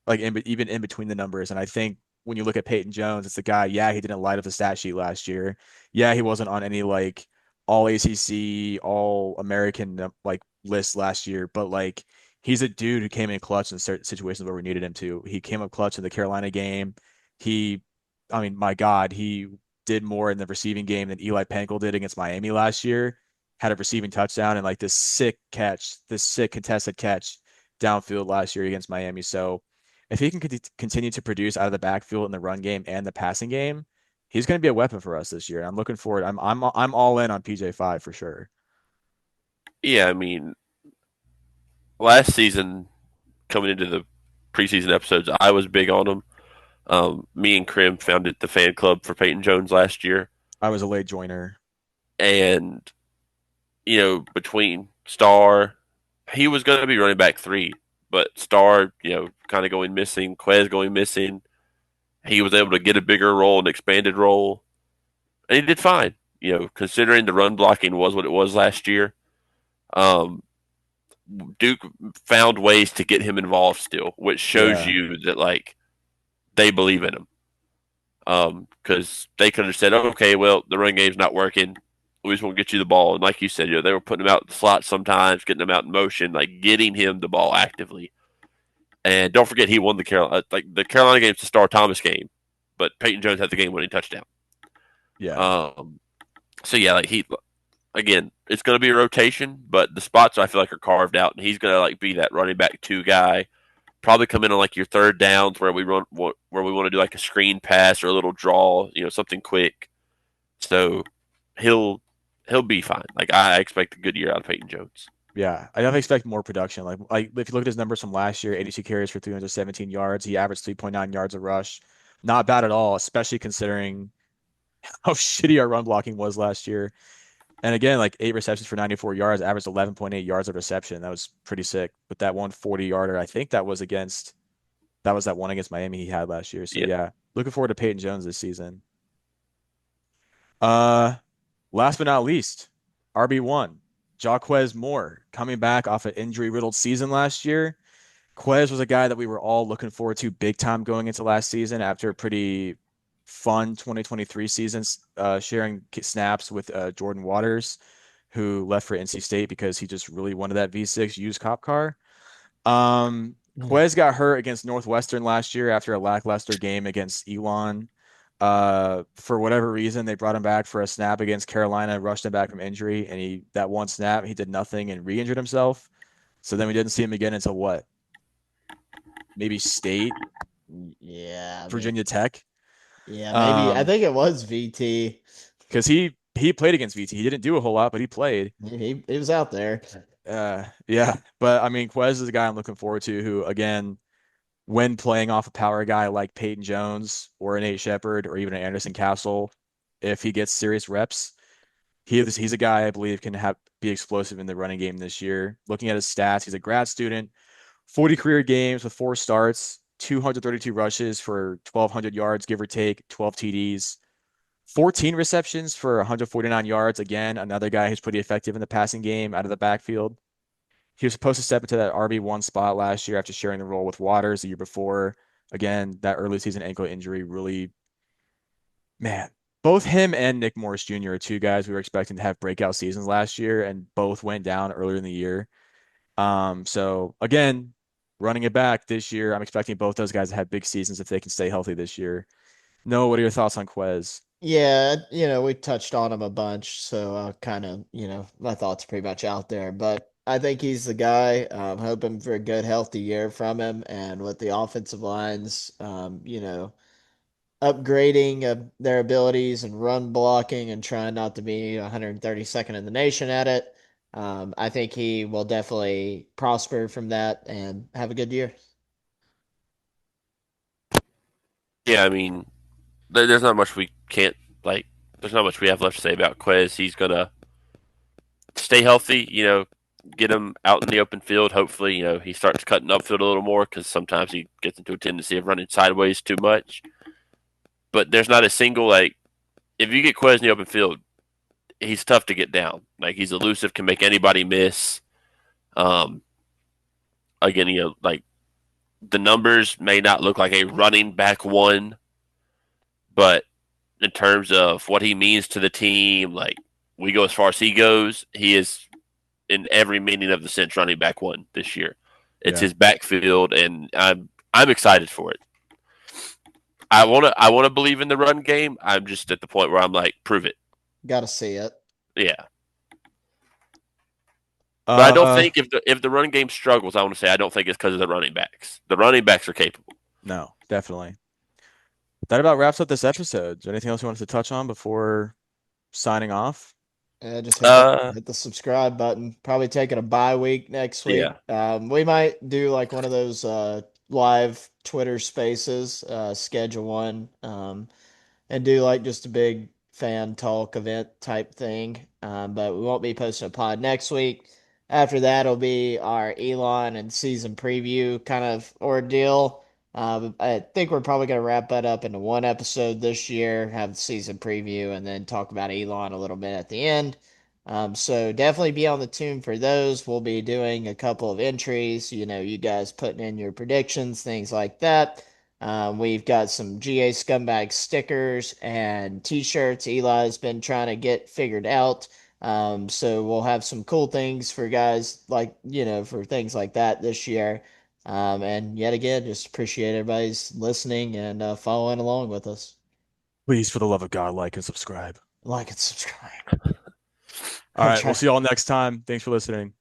like even in between the numbers. And I think when you look at Peyton Jones, it's the guy, yeah, he didn't light up the stat sheet last year. Yeah, he wasn't on any like all ACC, all American like list last year, but like he's a dude who came in clutch in certain situations where we needed him to. He came up clutch in the Carolina game. He, I mean, my God, he did more in the receiving game than Eli Pankel did against Miami last year. Had a receiving touchdown and like this sick catch, this sick contested catch downfield last year against Miami. So if he can continue to produce out of the backfield in the run game and the passing game, he's going to be a weapon for us this year. I'm looking forward. I'm all in on PJ5 for sure. Yeah, I mean, last season coming into the preseason episodes, I was big on him. Me and Krim founded the fan club for Peyton Jones last year, I was a late joiner. and between Star, he was going to be running back three, but Star, kind of going missing, Quez going missing. He was able to get a bigger role, an expanded role, and he did fine. Considering the run blocking was what it was last year, um, Duke found ways to get him involved still, which shows Yeah. you that like they believe in him. Because they could have said, oh, okay, well, the run game's not working. We just won't get you the ball. And like you said, they were putting him out in the slot sometimes, getting him out in motion, like getting him the ball actively. And don't forget, he won the Carolina game's the Star Thomas game, but Peyton Jones had the game-winning touchdown. Yeah. Um, so yeah, like again, it's going to be a rotation, but the spots I feel like are carved out, and he's going to like be that running back two guy. Probably come in on like your third downs where we want to do like a screen pass or a little draw, something quick. So he'll be fine. Like I expect a good year out of Peyton Jones. Yeah, I definitely expect more production. Like if you look at his numbers from last year, 82 carries for 317 yards. He averaged 3.9 yards a rush. Not bad at all, especially considering how shitty our run blocking was last year. And again, like 8 receptions for 94 yards, averaged 11.8 yards of reception. That was pretty sick. But that 140-yarder, I think that was that one against Miami he had last year. So Yeah, yeah, looking forward to Peyton Jones this season. Uh, Last but not least, RB1, Jaquez Moore coming back off an injury-riddled season last year. Quez was a guy that we were all looking forward to big time going into last season after a pretty fun 2023 season, sharing snaps with Jordan Waters, who left for NC State because he just really wanted that V6 used cop car. Quez got hurt against Northwestern last year after a lackluster game against Elon. For whatever reason, they brought him back for a snap against Carolina, rushed him back from injury, and that one snap, he did nothing and re-injured himself. So then we didn't see him again until what? Maybe State, Yeah, Virginia Tech. yeah, maybe. I Um, think it was VT. because he played against VT. He didn't do a whole lot, but he played. He was out there. Yeah. But I mean, Quez is a guy I'm looking forward to who, again, when playing off a power guy like Peyton Jones or an Nate Shepard or even an Anderson Castle, if he gets serious reps, he's a guy I believe can be explosive in the running game this year. Looking at his stats, he's a grad student, 40 career games with 4 starts, 232 rushes for 1,200 yards, give or take, 12 TDs, 14 receptions for 149 yards. Again, another guy who's pretty effective in the passing game out of the backfield. He was supposed to step into that RB1 spot last year after sharing the role with Waters the year before. Again, that early season ankle injury really, man, both him and Nick Morris Jr. are two guys we were expecting to have breakout seasons last year, and both went down earlier in the year. So again, running it back this year, I'm expecting both those guys to have big seasons if they can stay healthy this year. Noah, what are your thoughts on Quez? Yeah, we touched on him a bunch, so kind of, my thoughts are pretty much out there. But I think he's the guy. I'm hoping for a good, healthy year from him, and with the offensive lines, upgrading their abilities and run blocking and trying not to be 132nd in the nation at it. I think he will definitely prosper from that and have a good year. yeah. I mean, there's not much we can't like. There's not much we have left to say about Quez. He's gonna stay healthy. Get him out in the open field. Hopefully, he starts cutting upfield a little more because sometimes he gets into a tendency of running sideways too much. But there's not a single like if you get Quez in the open field, he's tough to get down. Like he's elusive, can make anybody miss. Um, Again, like the numbers may not look like a running back one, but in terms of what he means to the team, like we go as far as he goes, he is in every meaning of the sense running back one this year. It's Yeah. his backfield, and I'm excited for it. I wanna believe in the run game. I'm just at the point where I'm like, prove it. Got to see it. Yeah. But I don't Uh, think if the run game struggles, I want to say I don't think it's because of the running backs. The running backs are capable. no, definitely. That about wraps up this episode. Is there anything else you wanted to touch on before signing off? Just Uh, hit the subscribe button. Probably taking a bye week next yeah. week. We might do like one of those live Twitter Spaces, schedule one. And do like just a big fan talk event type thing. But we won't be posting a pod next week. After that, it'll be our Elon and season preview kind of ordeal. I think we're probably going to wrap that up into one episode this year, have the season preview, and then talk about Elon a little bit at the end. So definitely be on the tune for those. We'll be doing a couple of entries, you guys putting in your predictions, things like that. We've got some GA Scumbag stickers and t-shirts Eli's been trying to get figured out. So we'll have some cool things for guys like, for things like that this year. And yet again, just appreciate everybody's listening and following along with us. Please, for the love of God, like and subscribe. Like and subscribe. All I'll right, we'll try. see you all next time. Thanks for listening.